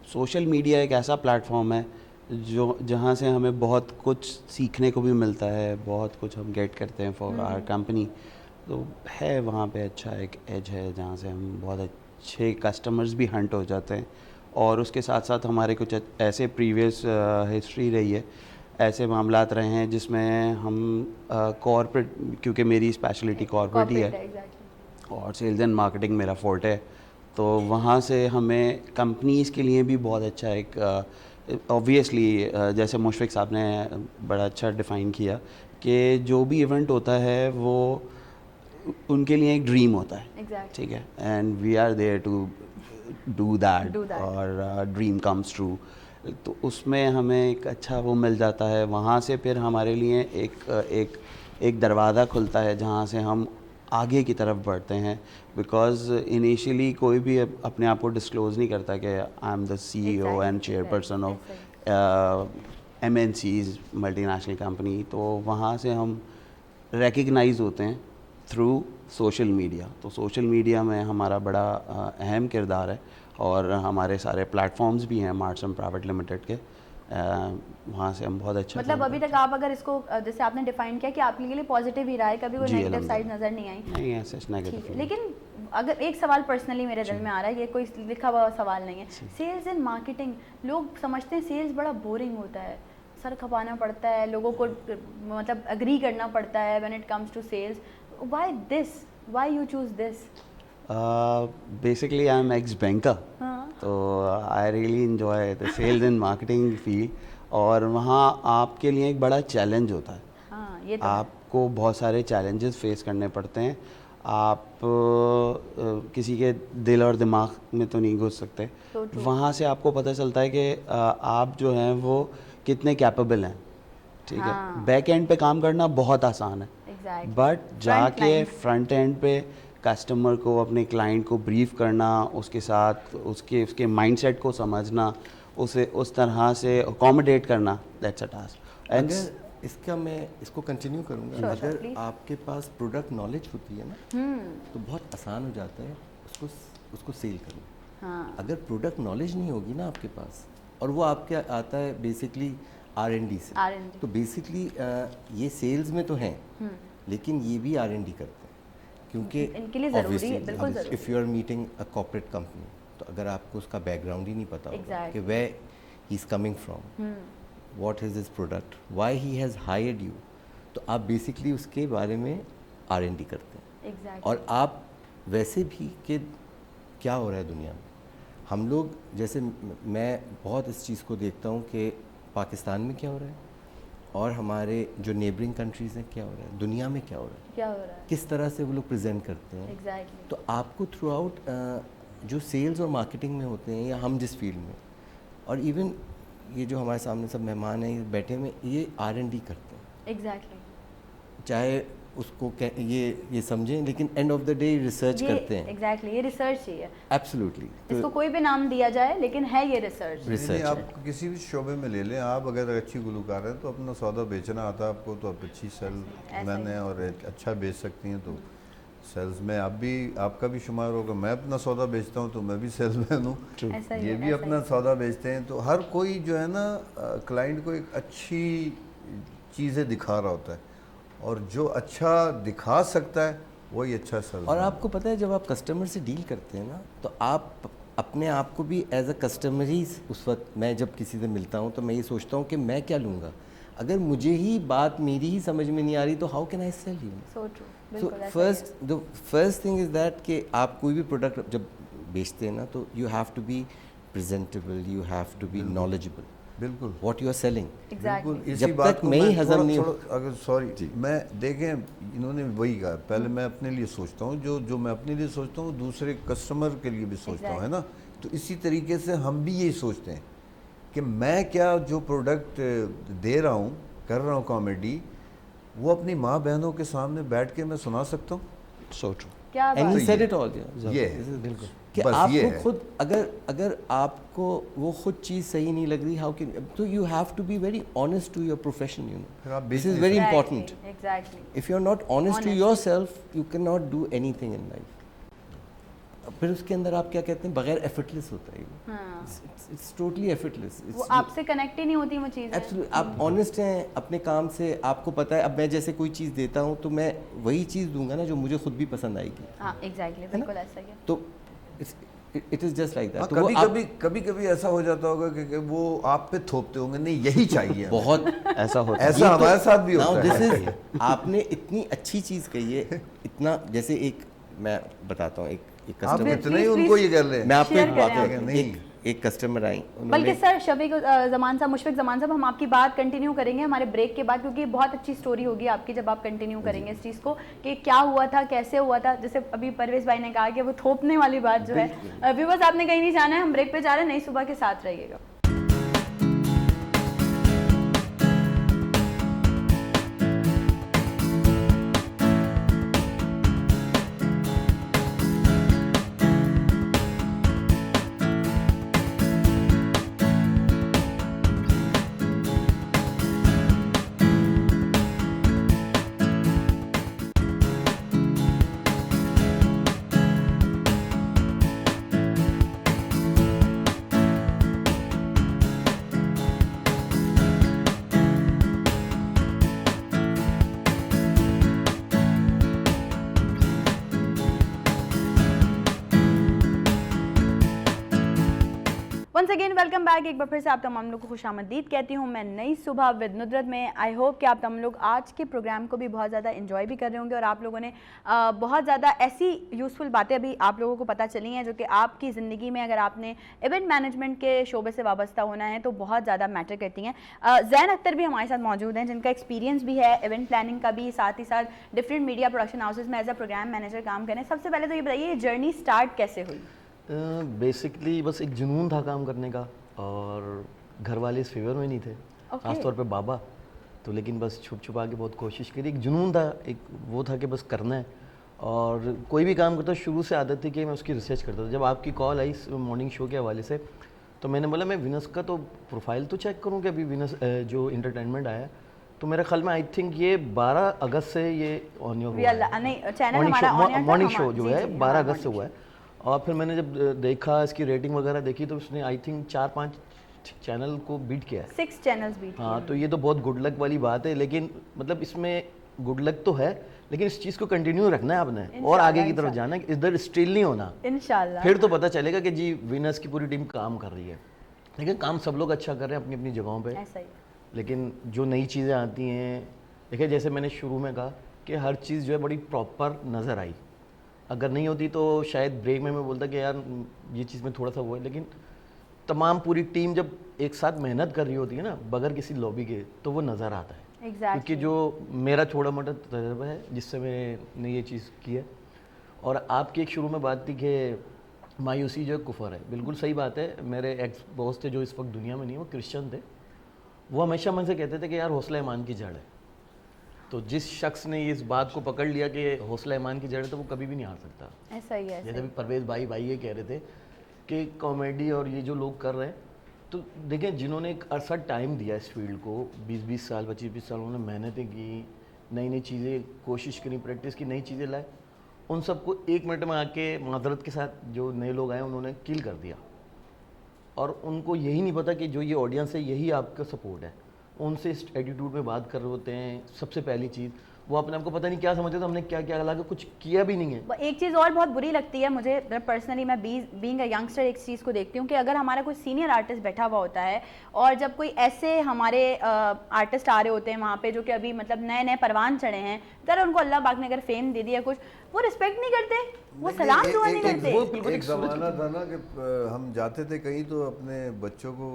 सोशल मीडिया एक ऐसा प्लेटफॉर्म है जो जहाँ से हमें बहुत कुछ सीखने को भी मिलता है, बहुत कुछ हम गेट करते हैं फॉर आवर कंपनी। तो है वहाँ पे अच्छा एक एज है जहाँ से हम बहुत अच्छे कस्टमर्स भी हंट हो जाते हैं, और उसके साथ साथ हमारे कुछ ऐसे प्रीवियस हिस्ट्री रही है, ऐसे मामलात रहे हैं जिसमें हम कॉर्पोरेट, क्योंकि मेरी स्पेशलिटी कॉर्पोरेट ही है और सेल्स एंड मार्केटिंग मेरा फोर्ट है, तो वहाँ से हमें कंपनीज़ के लिए भी बहुत अच्छा एक ऑब्वियसली जैसे मुशफ़िक साहब ने बड़ा अच्छा डिफ़ाइन किया कि जो भी इवेंट होता है वो उनके लिए एक ड्रीम होता है, ठीक है, and we are there to do that और ड्रीम कम्स ट्रू। तो उसमें हमें एक अच्छा वो मिल जाता है, वहाँ से फिर हमारे लिए एक दरवाज़ा खुलता है जहाँ से हम आगे की तरफ बढ़ते हैं। बिकॉज इनिशियली कोई भी अपने आप को डिस्क्लोज़ नहीं करता कि I am the CEO and chairperson of MNCs, multinational company. तो वहाँ से हम रिकग्नाइज होते हैं थ्रू सोशल मीडिया। तो सोशल मीडिया में हमारा बड़ा अहम किरदार है, और हमारे सारे प्लेटफॉर्म्स भी हैं मार्ट्स एंड प्राइवेट लिमिटेड के, वहाँ से हम बहुत अच्छा मतलब अभी तक आप अगर इसको जैसे आपने डिफाइन किया कि आपके लिए पॉजिटिव ही रहा है, कभी कोई नेगेटिव साइड नज़र नहीं आई? नहीं, ऐसे नेगेटिव। लेकिन अगर एक सवाल पर्सनली मेरे दिल में आ रहा है, ये कोई लिखा हुआ सवाल नहीं है, सेल्स एंड मार्केटिंग, लोग समझते हैं सेल्स बड़ा बोरिंग होता है, सर खपाना पड़ता है, लोगों को मतलब अग्री करना पड़ता है when it comes to sales. Why you choose this? Basically I am ex banker, तो I really enjoy the sales and marketing field, और वहाँ आपके लिए एक बड़ा चैलेंज होता है। हाँ, ये तो आपको बहुत सारे चैलेंजेस फेस करने पड़ते हैं। आप किसी के दिल और दिमाग में तो नहीं घुस सकते। So true. वहाँ से आपको पता चलता है कि आप जो हैं वो कितने कैपेबल हैं, ठीक है। हाँ। बैक एंड पे काम करना बहुत आसान है, Exactly. बट जाके फ्रंट एंड पे कस्टमर को, अपने क्लाइंट को ब्रीफ करना, उसके साथ उसके माइंडसेट को समझना, उसे उस तरह से अकोमोडेट करना, दैट्स अ टास्क। एंड अगर इसका मैं इसको कंटिन्यू करूँगा, Sure, अगर please. आपके पास प्रोडक्ट नॉलेज होती है ना, तो बहुत आसान हो जाता है उसको सेल करना। हाँ अगर प्रोडक्ट नॉलेज नहीं होगी ना आपके पास, और वो आपके आता है बेसिकली R&D से, R&D. तो बेसिकली ये सेल्स में तो हैं, लेकिन ये भी R&D करते हैं, क्योंकि इनके लिए ज़रूरी है, बिल्कुल ज़रूरी। If you are meeting a corporate company, तो अगर आपको उसका बैकग्राउंड ही नहीं पता होगा Exactly. कि where he is coming from, what is this product, why he has hired you, तो आप बेसिकली उसके बारे में R&D करते हैं। Exactly. और आप वैसे भी कि क्या हो रहा है दुनिया में, हम लोग जैसे मैं बहुत इस चीज़ को देखता हूँ कि पाकिस्तान में क्या हो रहा है और हमारे जो नेबरिंग कंट्रीज़ हैं क्या हो रहा है, दुनिया में क्या हो रहा है, क्या हो रहा है? किस तरह से वो लोग प्रेजेंट करते हैं। Exactly. तो आपको थ्रू आउट जो सेल्स और मार्केटिंग में होते हैं, या हम जिस फील्ड में, और इवन ये जो हमारे सामने सब मेहमान हैं ये बैठे हुए, ये R&D करते हैं, Exactly. चाहे उसको ये समझें, लेकिन end of the day research करते हैं। Exactly. ये रिसर्च ही है। एब्सोल्युटली। इसको कोई भी नाम दिया जाए, लेकिन है ये रिसर्च। रिसर्च नहीं, आप किसी भी शोबे में ले लें, आप अगर अच्छी गुलकार हैं तो अपना सौदा बेचना आता है आपको, तो आप अच्छी सेल मैन हैं और अच्छा बेच सकती हैं, तो सेल्स में आप भी, आपका भी शुमार होगा। मैं अपना सौदा बेचता हूँ तो मैं भी सेल्समैन हूँ, ऐसा ही ये है, भी ऐसा अपना ही। सौदा बेचते हैं। तो हर कोई जो है ना क्लाइंट को एक अच्छी चीज़ें दिखा रहा होता है, और जो अच्छा दिखा सकता है वही अच्छा सेल्स। और आपको पता है, जब आप कस्टमर से डील करते हैं ना, तो आप अपने आप को भी एज अ कस्टमर ही, उस वक्त मैं जब किसी से मिलता हूँ तो मैं ये सोचता हूँ कि मैं क्या लूँगा। अगर मुझे ही बात मेरी ही समझ में नहीं आ रही, तो how can I sell you. So true. So बिल्कुल ऐसा ही है। The first thing is that कि आप कोई भी प्रोडक्ट जब बेचते हैं ना, तो you have to be presentable, you have to be knowledgeable बिल्कुल what you are selling. Exactly. बिल्कुल। इसी जब बात तक को मैं ही हजम थोड़ा- नहीं हो- थोड़ा- अगर सॉरी, मैं देखें, इन्होंने वही कहा, पहले मैं अपने लिए सोचता हूँ, जो मैं अपने लिए सोचता हूँ दूसरे कस्टमर के लिए भी सोचता हूँ, है ना। तो इसी तरीके से हम भी यही सोचते हैं कि मैं क्या जो प्रोडक्ट दे रहा हूँ, कर रहा हूँ कॉमेडी, वो अपनी माँ बहनों के सामने बैठ के मैं सुना सकता हूँ। So true. क्या एंड बात ही ये- सेड इट ऑल। ये बिल्कुल कि बस ये आपको है। खुद अगर आपको वो खुद चीज़ सही नहीं लग रही, हाउ कैन, तो you have to be very honest to your profession, you फिर नो, आप दिस बेच इज़ नहीं very Exactly. Important. Exactly. If you are not honest to Honest. Yourself, you can not do anything in life. फिर उसके अंदर आप क्या कहते हैं, बगैर एफर्टलेस होता है ये, हाँ। It's totally effortless. वो आपसे कनेक्ट ही नहीं होती वो चीज़। एब्सोल्युटली। आप ऑनेस्ट हैं अपने काम से, आपको पता है, अब मैं जैसे कोई चीज़ देता हूँ तो मैं वही चीज़ दूंगा ना जो मुझे खुद भी पसंद आएगी, हाँ एग्जैक्टली, बिल्कुल ऐसा ही है। तो इट इज़ जस्ट लाइक हाँ, दैट। कभी कभी ऐसा हो जाता होगा कि वो आप पे थोपते होंगे, नहीं यही चाहिए हमें। बहुत ऐसा होता है। ऐसा हमारे साथ भी नाउ होता दिस है। इज, आपने इतनी अच्छी चीज़ कही है, इतना जैसे एक मैं बताता हूँ, एक आप कस्टमर, इतने ही Please, उनको please. ये कर ले। मैं आपको Share एक बात करें आप। बताऊँ, नहीं। एक कस्टमर आई, बल्कि उन्होंने सर शफीक जमान साहब, मुशफिक जमान साहब, हम आपकी बात कंटिन्यू करेंगे हमारे ब्रेक के बाद, क्योंकि बहुत अच्छी स्टोरी होगी आपकी जब आप कंटिन्यू करेंगे इस चीज़ को कि क्या हुआ था, कैसे हुआ था। जैसे अभी परवेज भाई ने कहा कि वो थोपने वाली बात जो है, व्यूअर्स आपने कहीं नहीं जाना है, हम ब्रेक पे जा रहे हैं, नई सुबह के साथ रहिएगा। Once again welcome back. एक बार फिर से आप तमाम लोग को खुशामदीद कहती हूँ मैं नई सुबह विद नुदरत में। आई होप कि आप तमाम लोग आज के प्रोग्राम को भी बहुत ज़्यादा एंजॉय भी कर रहे होंगे और आप लोगों ने बहुत ज़्यादा ऐसी यूज़फुल बातें अभी आप लोगों को पता चली हैं जो कि आपकी ज़िंदगी में अगर आपने इवेंट मैनेजमेंट के शोबे से वाबस्ता होना है तो बहुत ज़्यादा मैटर करती हैं। ज़ैन अख्तर भी हमारे साथ मौजूद हैं जिनका एक्सपीरियंस भी है इवेंट प्लानिंग का भी, साथ ही साथ डिफरेंट मीडिया प्रोडक्शन हाउसेज में एज अ प्रोग्राम मैनेजर काम करें। सबसे पहले तो ये बताइए जर्नी स्टार्ट कैसे हुई? बेसिकली बस एक जुनून था काम करने का और घर वाले इस फेवर में नहीं थे, खासतौर पे बाबा। तो लेकिन बस छुप छुपा के बहुत कोशिश करी। एक जुनून था, एक वो था कि बस करना है। और कोई भी काम करता शुरू से आदत थी कि मैं उसकी रिसर्च करता था। जब आपकी कॉल आई मॉर्निंग शो के हवाले से तो मैंने बोला मैं विनस का तो प्रोफाइल तो चेक करूँ कि अभी विनस जो इंटरटेनमेंट आया तो मेरे ख्याल में आई थिंक ये 12 अगस्त से ये ऑन योर मॉर्निंग शो जो है 12 अगस्त से हुआ है। और फिर मैंने जब देखा इसकी रेटिंग वगैरह देखी तो उसने आई थिंक 4-5 चैनल को बीट किया है, 6 चैनल्स बीट। हाँ, तो ये तो बहुत गुड लक वाली बात है। लेकिन मतलब इसमें गुड लक तो है लेकिन इस चीज़ को कंटिन्यू रखना है आपने और आगे की तरफ जाना है, इधर स्टिल नहीं होना। इंशाल्लाह फिर तो पता चलेगा कि जी विनर्स की पूरी टीम काम कर रही है। लेकिन काम सब लोग अच्छा कर रहे हैं अपनी अपनी जगहों पे। ऐसा ही। लेकिन जो नई चीज़ें आती हैं, देखिए जैसे मैंने शुरू में कहा कि हर चीज़ जो है बड़ी प्रॉपर नज़र आई। अगर नहीं होती तो शायद ब्रेक में मैं बोलता कि यार ये चीज़ में थोड़ा सा वो है। लेकिन तमाम पूरी टीम जब एक साथ मेहनत कर रही होती है ना बगैर किसी लॉबी के तो वो नज़र आता है। क्योंकि जो मेरा छोटा मोटा तजर्बा है जिससे मैंने ये चीज़ की है। और आपकी एक शुरू में बात थी कि मायूसी जो कुफर है, बिल्कुल सही बात है। मेरे एक्स बॉस थे जो इस वक्त दुनिया में नहीं, वो क्रिश्चियन थे। वो हमेशा मन से कहते थे कि यार हौसला ईमान की जड़ है। तो जिस शख्स ने इस बात को पकड़ लिया कि हौसला ईमान की जड़ है तो वो कभी भी नहीं हार सकता। ऐसा ही है। जैसे भी परवेज़ भाई ये कह रहे थे कि कॉमेडी और ये जो लोग कर रहे हैं तो देखें जिन्होंने एक अरसा टाइम दिया इस फील्ड को 20-20 साल 25-20 साल उन्होंने मेहनतें की, नई नई चीज़ें कोशिश करी, प्रैक्टिस की, नई चीज़ें लाए। उन सबको 1 मिनट में आके माजरत के साथ जो नए लोग आए उन्होंने किल कर दिया। और उनको यही नहीं पता कि जो ये ऑडियंस है यही आपका सपोर्ट है। उनसे इस एटीट्यूड में बात कर रहे होते हैं। सबसे पहली चीज़ वो अपने आप को पता नहीं क्या समझते तो हमने क्या क्या लगा कुछ किया भी नहीं है। एक चीज़ और बहुत बुरी लगती है मुझे पर्सनली, मैं बीइंग अ यंगस्टर एक चीज़ को देखती हूँ कि अगर हमारा कोई सीनियर आर्टिस्ट बैठा हुआ होता है और जब कोई ऐसे हमारे आर्टिस्ट आ रहे होते हैं वहाँ पे जो कि अभी मतलब नए नए परवान चढ़े हैं, ज़रा उनको अल्लाह पाक ने अगर फेम दे दिया कुछ, वो रिस्पेक्ट नहीं करते, वो सलाम दुआ नहीं करते। एक ज़माना था ना कि हम जाते थे कहीं तो अपने बच्चों को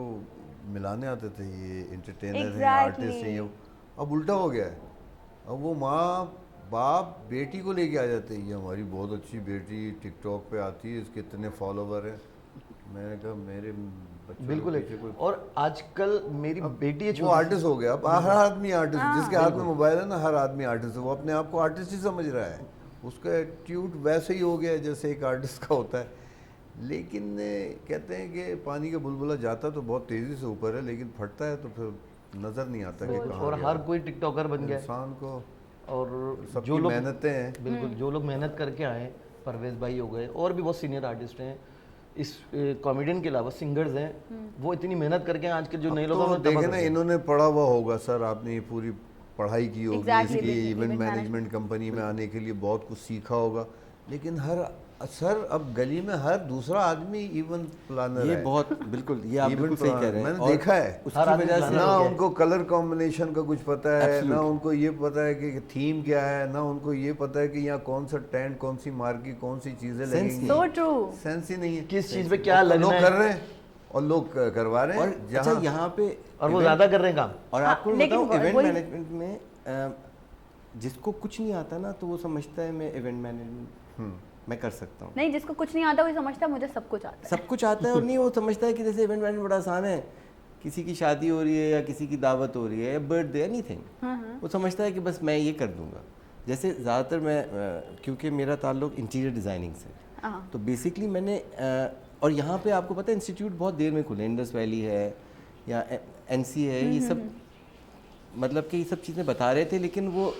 मिलाने आते थे ये इंटरटेनर हैं, आर्टिस्ट हैं। अब उल्टा हो गया है। अब वो माँ बाप बेटी को लेके आ जाते हैं, ये हमारी बहुत अच्छी बेटी टिकटॉक पे आती है, इसके इतने फॉलोवर हैं। मैंने कहा मेरे बच्चों बिल्कुल है। और आजकल मेरी बेटी है, वो आर्टिस्ट हो गया। अब हर आदमी आर्टिस्ट, जिसके हाथ में मोबाइल है ना हर आदमी आर्टिस्ट है। वो अपने आप को आर्टिस्ट ही समझ रहा है। उसका एटीट्यूड वैसे ही हो गया है जैसे एक आर्टिस्ट का होता है। लेकिन कहते हैं कि पानी का बुलबुला जाता तो बहुत तेज़ी से ऊपर है लेकिन फटता है तो फिर नज़र नहीं आता कि कहाँ और हर कोई टिकटॉकर बन गया इंसान को। और जो लोग मेहनतें हैं, बिल्कुल जो लोग मेहनत करके आए, परवेज़ भाई हो गए और भी बहुत सीनियर आर्टिस्ट हैं, इस कॉमेडियन के अलावा सिंगर्स हैं, वो इतनी मेहनत करके आज के जो नए लोग तो देखे ना इन्होंने पढ़ा हुआ होगा सर, आपने ये पूरी पढ़ाई की होगी इसकी इवेंट मैनेजमेंट कंपनी में आने के लिए बहुत कुछ सीखा होगा। लेकिन सर अब गली में हर दूसरा आदमी इवेंट प्लानर है। ये बहुत बिल्कुल ये आप बिल्कुल सही कह रहे हैं। मैंने देखा है उसकी वजह से ना उनको कलर कॉम्बिनेशन का कुछ पता है, ना उनको ये पता है कि थीम क्या है, ना उनको ये पता है कि यहाँ कौन सा टेंट, कौन सी मार्केट, कौन सी चीजें लगेंगी। So true। सेंस ही नहीं है किस चीज पे क्या लगना लोग है। कर रहे हैं और लोग करवा रहे हैं। और अच्छा यहाँ पे और वो ज्यादा कर रहे हैं काम। और आपको लेकिन बताऊं इवेंट वही- मैनेजमेंट में जिसको कुछ नहीं आता ना तो वो समझता है मैं इवेंट मैनेजमेंट मैं कर सकता हूँ। नहीं, जिसको कुछ नहीं आता वो समझता है मुझे सब कुछ आता है। सब कुछ आता है और नहीं वो समझता है कि जैसे इवेंट मैनेजमेंट बड़ा आसान है, किसी की शादी हो रही है या किसी की दावत हो रही है या बर्थडे एनीथिंग, वो समझता है कि बस मैं ये कर दूंगा। जैसे ज़्यादातर मैं क्योंकि मेरा ताल्लुक इंटीरियर डिज़ाइनिंग से, तो बेसिकली मैंने और यहाँ पे आपको पता है इंस्टीट्यूट बहुत देर में खुले, इंडस वैली है या NC है, ये सब मतलब कि ये सब चीज़ें बता रहे थे लेकिन वो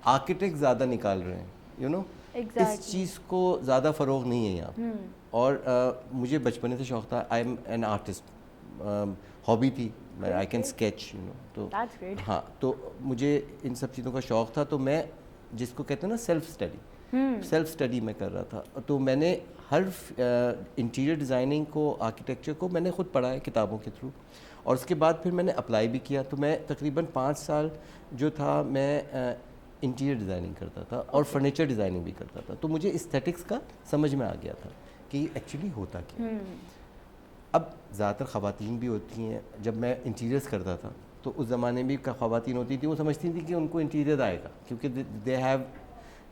आर्किटेक्ट ज़्यादा निकाल रहे हैं, यू नो इस चीज़ को ज़्यादा फ़रोग नहीं है यहाँ। और मुझे बचपन से शौक़ था, I am an artist, hobby थी, I can sketch, you know. तो हाँ, तो मुझे इन सब चीज़ों का शौक़ था। तो मैं जिसको कहते हैं ना सेल्फ स्टडी मैं कर रहा था। तो मैंने हर इंटीरियर डिज़ाइनिंग को, आर्किटेक्चर को मैंने खुद पढ़ा है किताबों के थ्रू, और उसके बाद फिर मैंने अप्लाई भी किया। तो मैं तकरीबन 5 साल जो था मैं इंटीरियर डिज़ाइनिंग करता था और फर्नीचर डिज़ाइनिंग भी करता था। तो मुझे एस्थेटिक्स का समझ में आ गया था कि एक्चुअली होता क्या है। अब ज़्यादातर ख़वातीन भी होती हैं, जब मैं इंटीरियर्स करता था तो उस ज़माने में भी ख़वातीन होती थी, वो समझती थी कि उनको इंटीरियर आएगा क्योंकि they have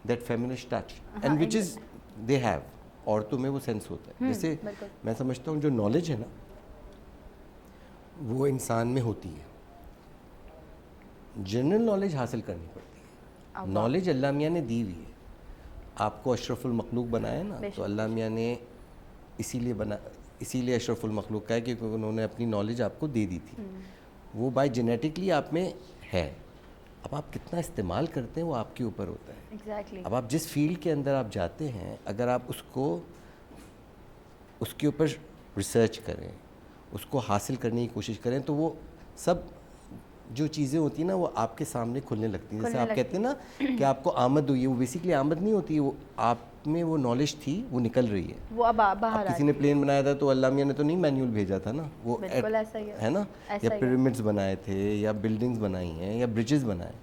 that feminish touch and which is they have, औरतों में वो सेंस होता है। जैसे मैं समझता हूँ जो नॉलेज है ना वो इंसान में होती है, जनरल नॉलेज हासिल करनी पड़ती है। नॉलेज अल्लाह मियाँ ने दी हुई है, आपको अशरफुल मखलूक बनाया ना, तो अल्लाह मियाँ ने इसीलिए अशरफुल मखलूक का है क्योंकि उन्होंने अपनी नॉलेज आपको दे दी थी। वो बाय जेनेटिकली आप में है, अब आप कितना इस्तेमाल करते हैं वो आपके ऊपर होता है। Exactly. अब आप जिस फील्ड के अंदर आप जाते हैं, अगर आप उसके ऊपर रिसर्च करें, उसको हासिल करने की कोशिश करें, तो वो सब जो चीज़ें होती हैं ना वो आपके सामने खुलने लगती हैं। जैसे आप कहते हैं ना कि आपको आमद हुई है, वो बेसिकली आमद नहीं होती है, वो आप में वो नॉलेज थी वो निकल रही है, वो अब बाहर किसी ने प्लेन बनाया था तो अल्लाह मियाँ ने तो नहीं मैनुअल भेजा था ना, वो बिल्कुल ऐसा ही है ना, या पिरामिड्स बनाए थे या बिल्डिंग्स बनाई हैं या ब्रिजेस बनाए,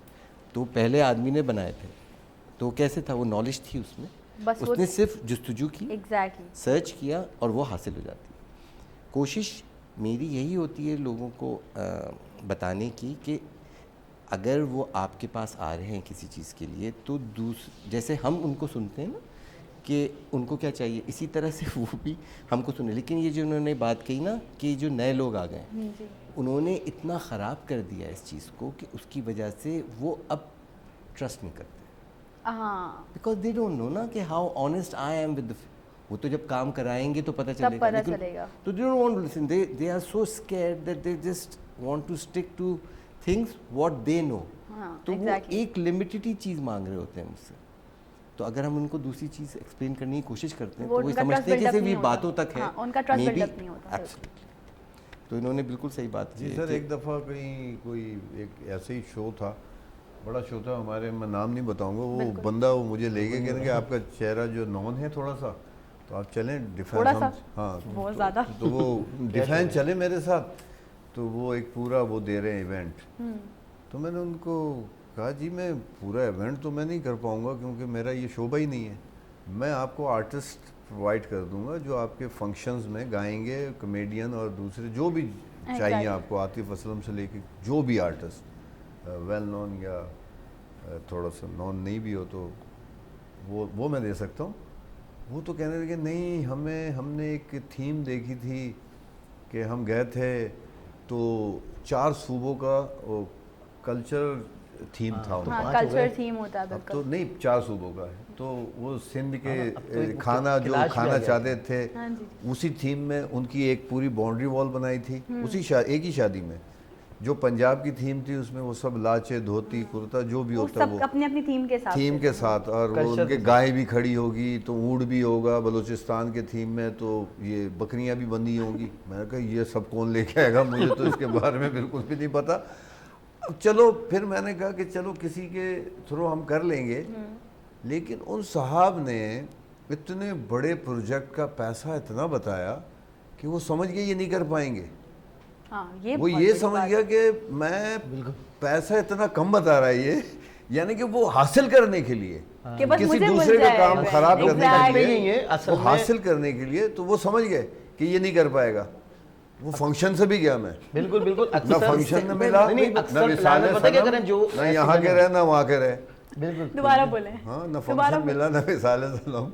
तो पहले आदमी ने बनाए थे, तो कैसे था, वो नॉलेज थी उसमें, बस उसने सिर्फ जुस्तजू की, एग्जैक्टली सर्च किया और वो हासिल हो जाती है। कोशिश मेरी यही होती है लोगों को बताने की कि अगर वो आपके पास आ रहे हैं किसी चीज़ के लिए, तो जैसे हम उनको सुनते हैं ना कि उनको क्या चाहिए, इसी तरह से वो भी हमको सुने। लेकिन ये जो उन्होंने बात कही ना कि जो नए लोग आ गए, उन्होंने इतना ख़राब कर दिया इस चीज़ को कि उसकी वजह से वो अब ट्रस्ट नहीं करते, बिकॉज दे डोंट नो ना कि how honest I am with वो तो जब काम कराएंगे तो पता चलेगा, लेकिन तो they don't want to listen, they are so scared that they just want to stick to things what they know. तो वो एक लिमिटेड ही चीज़ मांग रहे होते हैं मुझसे, तो अगर हम उनको दूसरी चीज़ एक्सप्लेन करने की कोशिश करते हैं तो वो समझते हैं कि सिर्फ ये बातों तक है, उनका ट्रस्ट बिल्डअप नहीं होता। एब्सोल्युटली, तो इन्होंने बिल्कुल सही बात की। जी सर, एक दफ़ा कहीं कोई एक ऐसे ही शो था, बड़ा शो था हमारे, मैं नाम नहीं बताऊंगा, वो बंदा वो मुझे ले गया, कहने कि आपका चेहरा जो नॉन है थोड़ा सा, तो आप चलें डिफेंस, हाँ बहुत ज़्यादा, तो वो डिफेंस चले मेरे साथ, तो वो एक पूरा वो दे रहे हैं इवेंट। तो मैंने उनको कहा जी मैं पूरा इवेंट तो मैं नहीं कर पाऊंगा क्योंकि मेरा ये शोबा ही नहीं है, मैं आपको आर्टिस्ट प्रोवाइड कर दूंगा जो आपके फंक्शंस में गाएंगे, कॉमेडियन और दूसरे जो भी चाहिए आपको, आतिफ असलम से लेके जो भी आर्टिस्ट वेल नॉन या थोड़ा सा नॉन नहीं भी हो तो वो मैं दे सकता हूँ। वो तो कहने लगे नहीं, हमने एक थीम देखी थी कि हम गए थे तो 4 सूबों का कल्चर थीम था उनका, कल्चर थीम होता है, अब तो नहीं 4 सूबों का है, तो वो सिंध के खाना जो खाना चाहते थे उसी थीम में उनकी एक पूरी बाउंड्री वॉल बनाई थी, उसी एक ही शादी में। जो पंजाब की थीम थी उसमें वो सब लाचे, धोती, कुर्ता जो भी होता है वो अपनी अपनी थीम के साथ, और वो उनके गाय भी खड़ी होगी तो ऊँट भी होगा, बलूचिस्तान के थीम में तो ये बकरियां भी बंधी होंगी। मैंने कहा ये सब कौन लेके आएगा, मुझे तो इसके बारे में बिल्कुल भी नहीं पता। चलो फिर मैंने कहा कि चलो किसी के थ्रू हम कर लेंगे, लेकिन उन साहब ने इतने बड़े प्रोजेक्ट का पैसा इतना बताया कि वो समझ गए ये नहीं कर पाएंगे। वो ये समझ गया कि मैं पैसा इतना कम बता रहा है ये, यानी कि वो हासिल करने के लिए किसी दूसरे का काम खराब करने के लिए, वो हासिल करने के लिए, तो वो समझ गए कि ये नहीं कर पाएगा। वो फंक्शन से भी गया मैं, बिल्कुल बिल्कुल, ना फंक्शन में मिला, ना विसाले सनम, ना यहाँ के रहे ना वहाँ के रहे, बिल्कुल दोबारा बोले, हाँ ना फंक्शन मिला, ना विसाले सनम,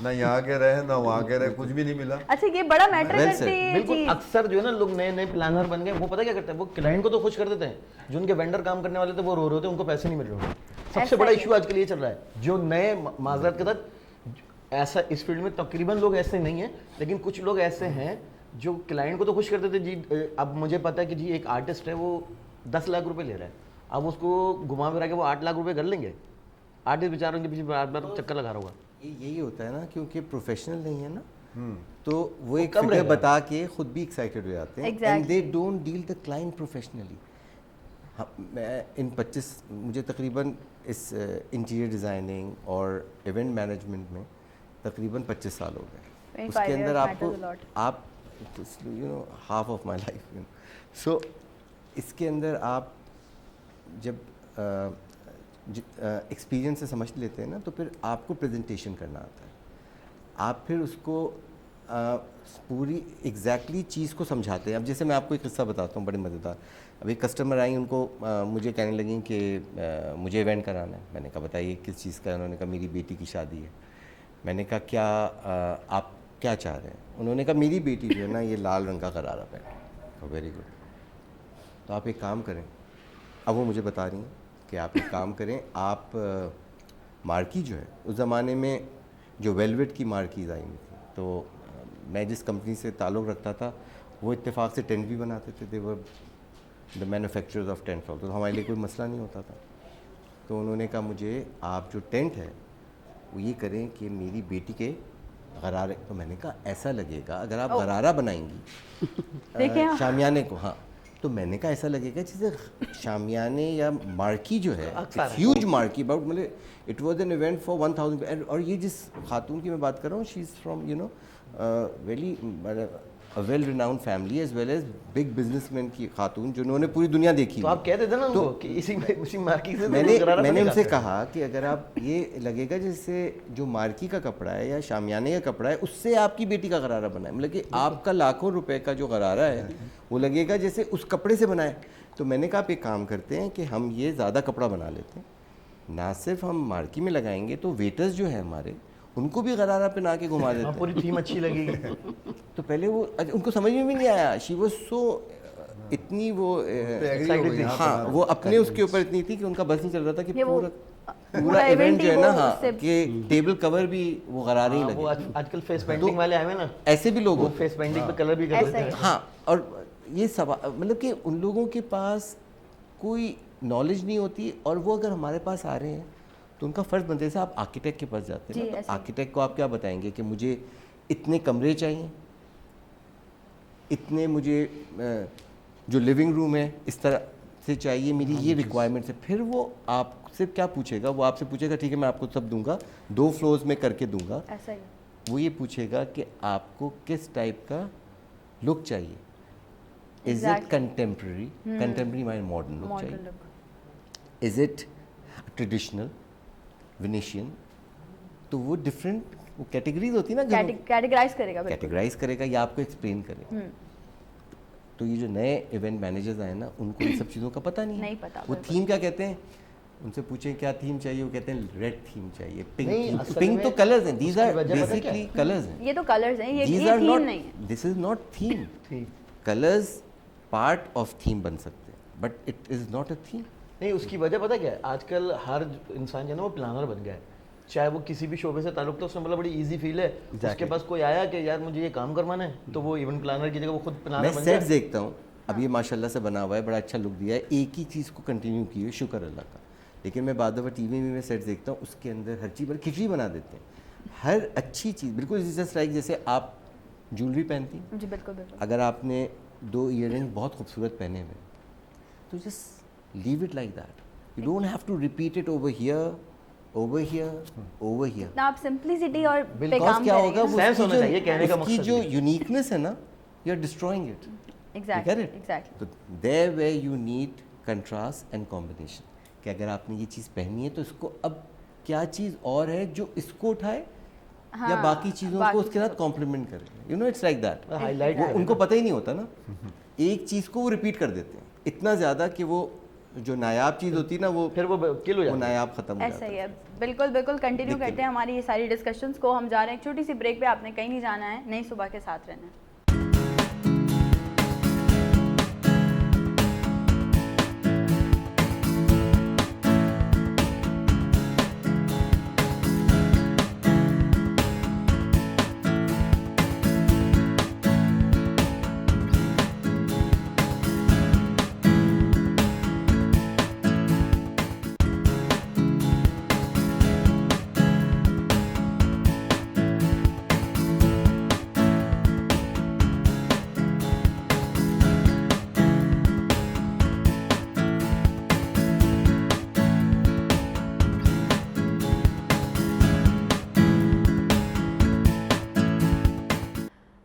ना यहाँ के रहे ना वहाँ के रहे, कुछ भी नहीं मिला। अच्छा ये बड़ा मैटर करती है। बिल्कुल, अक्सर जो है ना लोग नए नए प्लानर बन गए, वो पता क्या करते हैं, वो क्लाइंट को तो खुश कर देते हैं, जो उनके वेंडर काम करने वाले थे वो रो रहे होते हैं, उनको पैसे नहीं मिल रहे होते। सबसे बड़ा इशू आजकल ये चल रहा है, जो नए माजरत के साथ ऐसा इस फील्ड में तकरीबन लोग ऐसे नहीं है, लेकिन कुछ लोग ऐसे हैं जो क्लाइंट को तो खुश करते थे जी। अब मुझे पता है कि जी एक आर्टिस्ट है वो 10 लाख रुपए ले रहा है, अब उसको घुमा फिरा के वो 8 लाख रुपए कर लेंगे, आर्टिस्ट बेचारों के पीछे बार बार चक्कर लगा रहा होगा। यही होता है ना, क्योंकि प्रोफेशनल नहीं है ना, तो वो एक फिगर बता के खुद भी एक्साइटेड हो जाते हैं, and they don't deal the client professionally. हाँ, मैं इन 25 मुझे तकरीबन इस इंटीरियर डिज़ाइनिंग और इवेंट मैनेजमेंट में तकरीबन 25 साल हो गए। 25 उसके अंदर years आपको matters a lot. आप you know half of my life so इसके अंदर आप जब एक्सपीरियंस से समझ लेते हैं ना, तो फिर आपको प्रेजेंटेशन करना आता है। आप फिर उसको पूरी एग्जैक्टली चीज़ को समझाते हैं। अब जैसे मैं आपको एक किस्सा बताता हूँ बड़े मज़ेदार। अभी कस्टमर आई, उनको मुझे कहने लगी कि मुझे इवेंट कराना है। मैंने कहा बताइए किस चीज़ का है। उन्होंने कहा मेरी बेटी की शादी है। मैंने कहा क्या आप क्या चाह रहे हैं? उन्होंने कहा मेरी बेटी जो है ना ये लाल रंग का गरारा पहने। वेरी गुड, तो आप एक काम करें। अब वो मुझे बता रही हैं कि आप एक काम करें, आप मार्की जो है उस ज़माने में जो वेलवेट की मार्कीज़ आई हुई थी, तो मैं जिस कंपनी से ताल्लुक़ रखता था वो इत्तेफाक से टेंट भी बनाते थे। They were the manufacturers of tent floor, तो हमारे लिए कोई मसला नहीं होता था। तो उन्होंने कहा मुझे आप जो टेंट है वो ये करें कि मेरी बेटी के गरारे। तो मैंने कहा ऐसा लगेगा अगर आप गरारा बनाएंगी शामियाने को, हाँ, तो मैंने कहा ऐसा लगेगा जैसे शामियाने या मार्की जो है, ह्यूज मार्की अबाउट, मतलब it was an event for 1000। और ये जिस खातून की मैं बात कर रहा हूँ, she is from you know very well renowned family as well as big businessman की खातून, जिन्होंने पूरी दुनिया देखी। तो आप कहते थे ना उनको कि उसी मार्की से मैंने उनसे कहा कि अगर आप ये लगेगा जैसे जो मार्की का कपड़ा है या शामियाने का कपड़ा है उससे आपकी बेटी का गरारा बना है, मतलब कि आपका लाखों रुपए का जो गरारा है वो लगेगा जैसे उस कपड़े से बना है। तो मैंने कहा आप एक काम करते हैं कि हम ये ज़्यादा कपड़ा बना लेते हैं, ना सिर्फ हम मार्की में लगाएंगे तो वेटर्स जो है हमारे उनको भी गरारा पहना के घुमा देते हैं। पूरी थीम अच्छी लगेगी। तो पहले वो उनको समझ में भी नहीं आया। शी वाज सो इतनी वो हाँ, वो अपने उसके ऊपर इतनी थी कि उनका बस नहीं चल रहा था कि पूरा इवेंट जो है ना, हाँ, कि टेबल कवर भी वो गरारे ही लगे। आजकल फेस पेंटिंग वाले आए हैं ना, ऐसे भी लोग फेस पेंटिंग पे कलर भी कर देते हैं। हाँ, और ये सवाल मतलब कि उन लोगों के पास कोई नॉलेज नहीं होती, और वो अगर हमारे पास आ रहे हैं तो उनका फ़र्ज़ बनता है। जैसे आप आर्किटेक्ट के पास जाते हैं ना, तो आर्किटेक्ट को आप क्या बताएंगे कि मुझे इतने कमरे चाहिए, इतने मुझे जो लिविंग रूम है इस तरह से चाहिए, मेरी ये रिक्वायरमेंट्स है। फिर वो आपसे क्या पूछेगा? वो आपसे पूछेगा ठीक है मैं आपको सब दूंगा, 2 फ्लोर्स में करके दूंगा। ऐसा ही वो ये पूछेगा कि आपको किस टाइप का लुक चाहिए। Is it contemporary, contemporary mind modern look चाहिए, इज़ इट ट्रेडिशनल वेनेशियन? तो वो डिफरेंट वो कैटेगरीज होती है ना, कैटेगराइज करेगा या आपको एक्सप्लेन करेगा। तो ये जो नए इवेंट मैनेजर्स आए ना, उनको इन सब चीज़ों का पता नहीं पता। वो थीम क्या कहते हैं, उनसे पूछें क्या थीम चाहिए, वो कहते हैं रेड थीम चाहिए, पिंक तो कलर्स हैं, दीज आर बेसिकली कलर्स हैं, ये तो कलर्स हैं, ये थीम नहीं है। This is not theme. Colours part of theme बन सकते हैं, but it is not a theme. नहीं, उसकी वजह पता क्या है? आजकल हर इंसान जो है ना वो प्लानर बन गया है। चाहे वो किसी भी शोबे से ताल्लुक था, उसने मतलब बड़ी इजी फील है। उसके पास कोई आया कि यार मुझे ये काम करवाना है, तो वो इवेंट प्लानर की जगह वो खुद प्लानर बन जाए। मैं सेट देखता हूँ, अब ये माशाल्लाह से बना हुआ है, बड़ा अच्छा लुक दिया है, एक ही चीज़ को कंटिन्यू की है, शुक्र अल्लाह का। लेकिन मैं बाद टीवी में सेट देखता हूँ, उसके अंदर हर चीज़ पर खिचड़ी बना देते हैं। हर अच्छी चीज़ बिल्कुल जस्ट लाइक जैसे आप ज्वेलरी पहनती हैं जी, बिल्कुल बिल्कुल। अगर आपने 2 ईयररिंग बहुत खूबसूरत पहने हुए, तो just leave it like that. You don't have to repeat it over here, over here, over here. ना आप सिंपलिसिटी और पे Because काम क्या होगा, करेंगे। वो सेंस होना चाहिए कहने का उसकी मकसद जो ये। यूनिकनेस है ना, you are destroying it. Exactly. तो there where you need contrast and combination. कि अगर आपने ये चीज़ पहनी है तो इसको अब क्या चीज़ और है जो इसको उठाए या बाकी चीज़ों को उसके साथ कॉम्प्लीमेंट करे। You know it's like that. Highlight वो उनको पता ही नहीं होता ना, एक चीज़ को वो रिपीट कर देते हैं इतना ज़्यादा कि वो जो नायाब चीज़ होती है ना, वो फिर वो किल हो जाती है, वो नायाब खत्म हो जाता ऐसा ही है। बिल्कुल बिल्कुल कंटिन्यू करते हैं हमारी ये सारी डिस्कशंस को। हम जा रहे हैं एक छोटी सी ब्रेक पे, आपने कहीं नहीं जाना है, नई सुबह के साथ रहना है।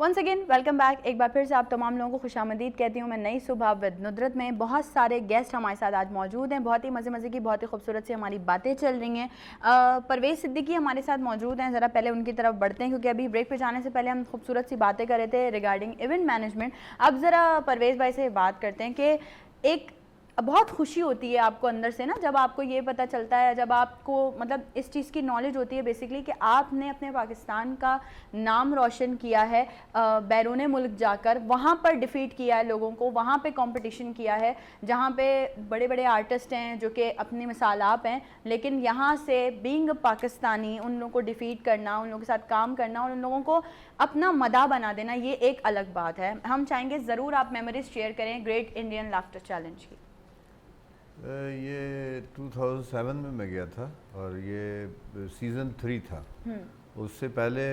Once again welcome back. एक बार फिर से आप तमाम लोगों को खुशामदीद कहती हूँ मैं नई सुबह विद नुदरत में। बहुत सारे गेस्ट हमारे साथ आज मौजूद हैं, बहुत ही मज़े की बहुत ही खूबसूरत सी हमारी बातें चल रही हैं। परवेज़ सिद्दीकी हमारे साथ मौजूद हैं, ज़रा पहले उनकी तरफ बढ़ते हैं क्योंकि अभी ब्रेक पे जाने से पहले हम खूबसूरत सी बातें कर रहे थे रिगार्डिंग इवेंट मैनेजमेंट। अब ज़रा परवेज़ भाई से बात करते हैं कि एक बहुत खुशी होती है आपको अंदर से ना, जब आपको ये पता चलता है, जब आपको मतलब इस चीज़ की नॉलेज होती है बेसिकली कि आपने अपने पाकिस्तान का नाम रोशन किया है, बैरून मुल्क जाकर वहाँ पर डिफ़ीट किया है लोगों को, वहाँ पे कंपटीशन किया है जहाँ पे बड़े बड़े आर्टिस्ट हैं जो कि अपनी मिसाल आप हैं, लेकिन यहाँ से बीइंग पाकिस्तानी उन लोगों को डिफ़ीट करना, उन लोगों के साथ काम करना और उन लोगों को अपना मदा बना देना, ये एक अलग बात है। हम चाहेंगे ज़रूर आप मेमोरीज शेयर करें ग्रेट इंडियन लाफ्टर चैलेंज की। ये 2007 में मैं गया था और ये सीज़न 3 था। उससे पहले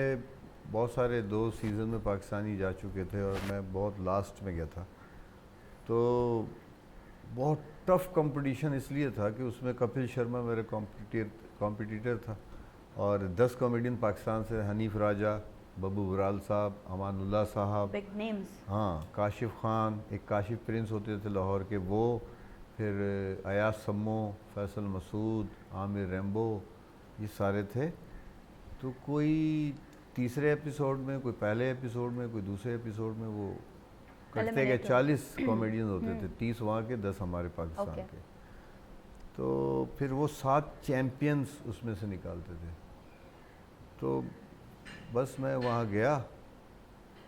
बहुत सारे 2 सीज़न में पाकिस्तानी जा चुके थे और मैं बहुत लास्ट में गया था। तो बहुत टफ कंपटीशन इसलिए था कि उसमें कपिल शर्मा मेरे कॉम्पिटिटर था और 10 कॉमेडियन पाकिस्तान से, हनीफ राजा, बब्बू बराल साहब, अमानुल्लाह साहब, बिग नेम्स, हाँ, काशिफ खान, एक काशिफ प्रिंस होते थे लाहौर के वो, फिर अयाज सम्मो, फैसल मसूद, आमिर रैम्बो, ये सारे थे। तो कोई तीसरे एपिसोड में, कोई पहले एपिसोड में, कोई दूसरे एपिसोड में वो करते गए। 40 कॉमेडियन होते थे, 30 वहाँ के, 10 हमारे पाकिस्तान के। तो फिर वो 7 चैम्पियंस उसमें से निकालते थे। तो बस मैं वहाँ गया,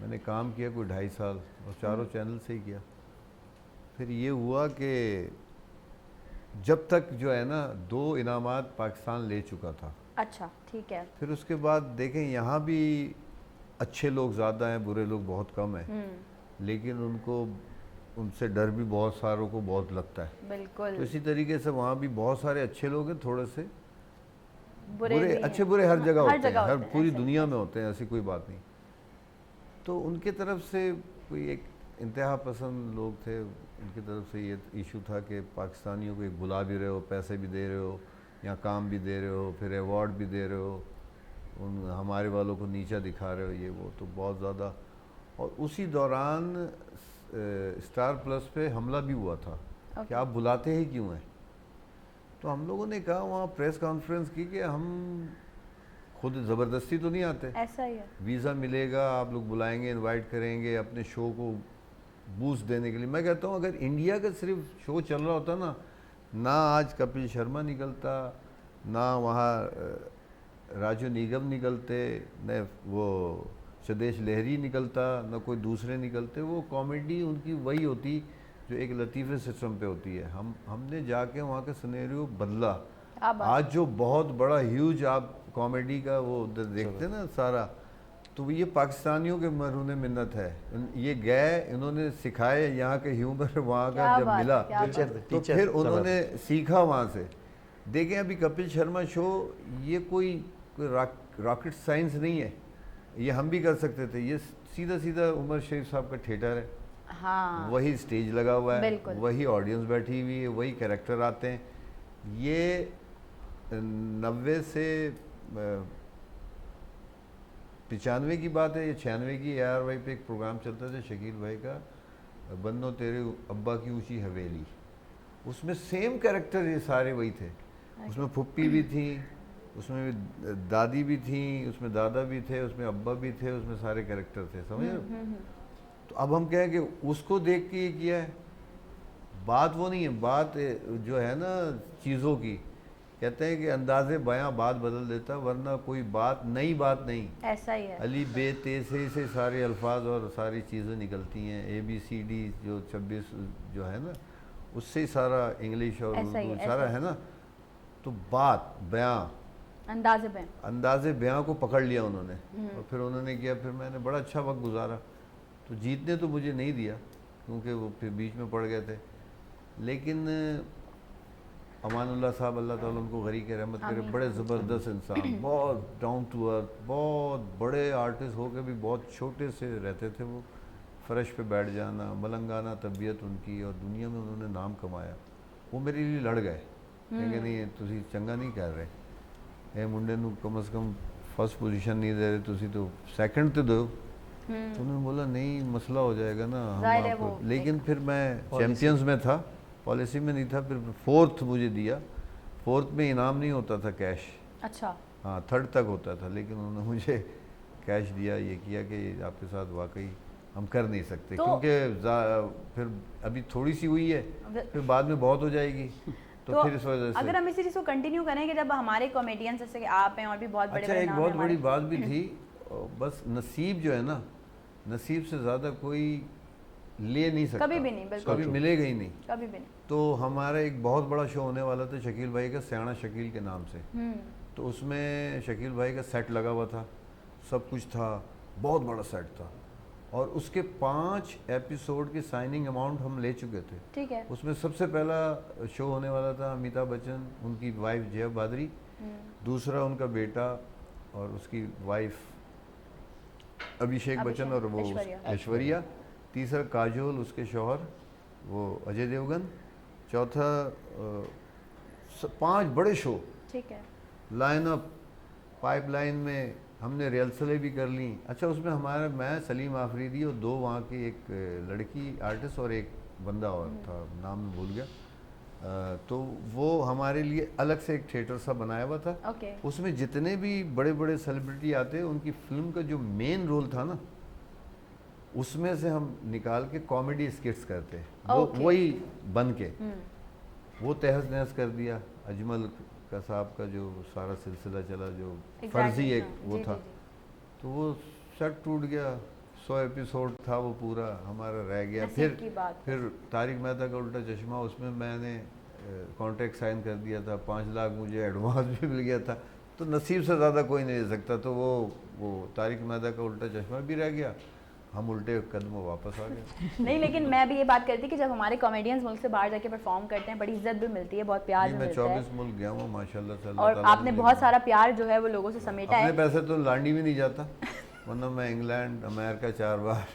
मैंने काम किया कोई 2.5 साल और चारों चैनल से ही किया। फिर ये हुआ कि जब तक जो है ना 2 इनामात पाकिस्तान ले चुका था। अच्छा, ठीक है। फिर उसके बाद देखें यहाँ भी अच्छे लोग ज़्यादा हैं, बुरे लोग बहुत कम हैं, लेकिन उनसे डर भी बहुत सारों को बहुत लगता है। बिल्कुल। तो इसी तरीके से वहाँ भी बहुत सारे अच्छे लोग हैं, थोड़े से बुरे भी अच्छे हैं। बुरे हर जगह हर होते जगह हैं, हर होते हैं, पूरी ऐसे दुनिया में होते हैं, ऐसी कोई बात नहीं। तो उनके तरफ से कोई एक इंतहा पसंद लोग थे, उनकी तरफ से ये इशू था कि पाकिस्तानियों को एक बुला भी रहे हो, पैसे भी दे रहे हो, यहाँ काम भी दे रहे हो, फिर अवार्ड भी दे रहे हो, उन हमारे वालों को नीचा दिखा रहे हो, ये वो, तो बहुत ज़्यादा। और उसी दौरान स्टार प्लस पे हमला भी हुआ था कि आप बुलाते ही क्यों हैं। तो हम लोगों ने कहा, वहाँ प्रेस कॉन्फ्रेंस की कि हम खुद ज़बरदस्ती तो नहीं आते, ऐसा ही है। वीज़ा मिलेगा, आप लोग बुलाएंगे, इनवाइट करेंगे अपने शो को बूस्ट देने के लिए। मैं कहता हूँ अगर इंडिया का सिर्फ शो चल रहा होता ना आज कपिल शर्मा निकलता, ना वहाँ राजू निगम निकलते, न वो सदेश लहरी निकलता, न कोई दूसरे निकलते। वो कॉमेडी उनकी वही होती जो एक लतीफ़े सिस्टम पे होती है। हमने जाके वहाँ का सिनेरियो बदला। आज जो बहुत बड़ा ह्यूज आप कॉमेडी का वो देखते ना सारा, तो ये पाकिस्तानियों के मरहून मिन्नत है। ये गए, इन्होंने सिखाए यहाँ के ह्यूमर, वहाँ का जब मिला तो फिर उन्होंने सीखा वहाँ से। देखें अभी कपिल शर्मा शो ये कोई रॉकेट साइंस नहीं है, ये हम भी कर सकते थे। ये सीधा सीधा उमर शरीफ साहब का थिएटर है, हाँ, वही स्टेज लगा हुआ है, बिल्कुल। वही ऑडियंस बैठी हुई है, वही कैरेक्टर आते हैं। ये 90 से 95 की बात है, ये 96 की ARY पे एक प्रोग्राम चलता था शकील भाई का, बन्नो तेरे अब्बा की ऊंची हवेली। उसमें सेम कैरेक्टर ये सारे वही थे। उसमें फुप्पी भी थी, उसमें भी दादी भी थी, उसमें दादा भी थे, उसमें अब्बा भी थे, उसमें सारे कैरेक्टर थे, समझ रहे हो? तो अब हम कहें कि उसको देख के ये किया है, बात वो नहीं है। बात जो है ना चीज़ों की, कहते हैं कि अंदाज़े बयां बात बदल देता, वरना कोई बात नई बात नहीं। ऐसा ही है। अली बे ते से सारे अल्फाज और सारी चीज़ें निकलती हैं। ABCD जो 26 जो है ना, उससे ही सारा इंग्लिश और उर्दू सारा है ना। तो बात बयां, अंदाज़े बयां को पकड़ लिया उन्होंने और फिर उन्होंने किया। फिर मैंने बड़ा अच्छा वक्त गुजारा। तो जीतने तो मुझे नहीं दिया क्योंकि वो फिर बीच में पड़ गए थे, लेकिन अमानुल्लाह साहब, अल्लाह ताला उनको गरीक रहमत करे, बड़े ज़बरदस्त इंसान, बहुत डाउन टू अर्थ, बहुत बड़े आर्टिस्ट हो के भी बहुत छोटे से रहते थे। वो फ़र्श पे बैठ जाना, मलंगाना तबीयत उनकी, और दुनिया में उन्होंने नाम कमाया। वो मेरे लिए लड़ गए कि नहीं तुसी चंगा नहीं कर रहे, ए मुंडे नू कम से कम फर्स्ट पोजीशन नहीं दे रहे, तुसी तो सैकंड तो दो। तो उन्होंने बोला नहीं मसला हो जाएगा ना, हम जाहिर है आपको, वो लेकिन फिर मैं चैम्पियंस में था, पॉलिसी में नहीं था, फिर फोर्थ मुझे दिया। फोर्थ में इनाम नहीं होता था कैश, अच्छा हाँ थर्ड तक होता था, लेकिन उन्होंने मुझे कैश दिया, ये किया कि आपके साथ वाकई हम कर नहीं सकते, तो- क्योंकि फिर अभी थोड़ी सी हुई है, फिर बाद में बहुत हो जाएगी, तो फिर इस वजह से। अगर हम इसी चीज़ को कंटिन्यू करें कि जब हमारे कॉमेडियंस जैसे कि आप हैं और भी बहुत बड़े अच्छा बड़े एक नाम बहुत हैं बड़ी हमारे, बात भी थी, बस नसीब जो है ना, नसीब से ज़्यादा कोई ले नहीं सकता, कभी भी नहीं, बिल्कुल कभी मिलेगा ही नहीं। कभी भी नहीं। तो हमारा एक बहुत बड़ा शो होने वाला था शकील भाई का, सियाना शकील के नाम से, तो उसमें शकील भाई का सेट लगा हुआ था, सब कुछ था, बहुत बड़ा सेट था, और उसके 5 एपिसोड की साइनिंग अमाउंट हम ले चुके थे। ठीक है। उसमें सबसे पहला शो होने वाला था अमिताभ बच्चन, उनकी वाइफ जया बादरी, दूसरा उनका बेटा और उसकी वाइफ अभिषेक बच्चन और वो ऐश्वर्या। ऐश्वर्या, तीसरा काजोल उसके शौहर वो अजय देवगन, चौथा 5 बड़े शो ठीक है। लाइन अप पाइपलाइन में, हमने रिहर्सलें भी कर ली। अच्छा उसमें हमारा, मैं सलीम आफरीदी और 2 वहाँ की एक लड़की आर्टिस्ट और एक बंदा और था, नाम मैं भूल गया, तो वो हमारे लिए अलग से एक थिएटर सा बनाया हुआ था। ओके। उसमें जितने भी बड़े बड़े सेलिब्रिटी आते, उनकी फिल्म का जो मेन रोल था ना, उसमें से हम निकाल के कॉमेडी स्किट्स करते, वो Okay. वही बन के वो तहस नहस कर दिया। अजमल का साहब का जो सारा सिलसिला चला, जो फर्जी एक वो था, तो वो सेट टूट गया, 100 एपिसोड था वो पूरा हमारा रह गया। नसीब की बात। फिर तारिक मेहता का उल्टा चश्मा, उसमें मैंने कॉन्ट्रैक्ट साइन कर दिया था, 5 लाख मुझे एडवांस भी मिल गया था, तो नसीब से ज़्यादा कोई नहीं दे सकता। तो वो तारिक मेहता का उल्टा चश्मा भी रह गया, हम उल्टे कदमों वापस आ गए। नहीं, लेकिन मैं भी ये बात करती कि जब हमारे कॉमेडियंस मुल्क से बाहर जाके परफॉर्म करते हैं, बड़ी इज्जत भी मिलती है, बहुत प्यार नहीं, भी मैं मिलता है, 24 मुल्क गया हूँ माशाल्लाह से, अल्लाह और ताला आपने ने बहुत मुझे- सारा प्यार जो है वो लोगों से समेटा अपने है। पैसे तो लांडी भी नहीं जाता, वरना मैं इंग्लैंड अमेरिका 4 बार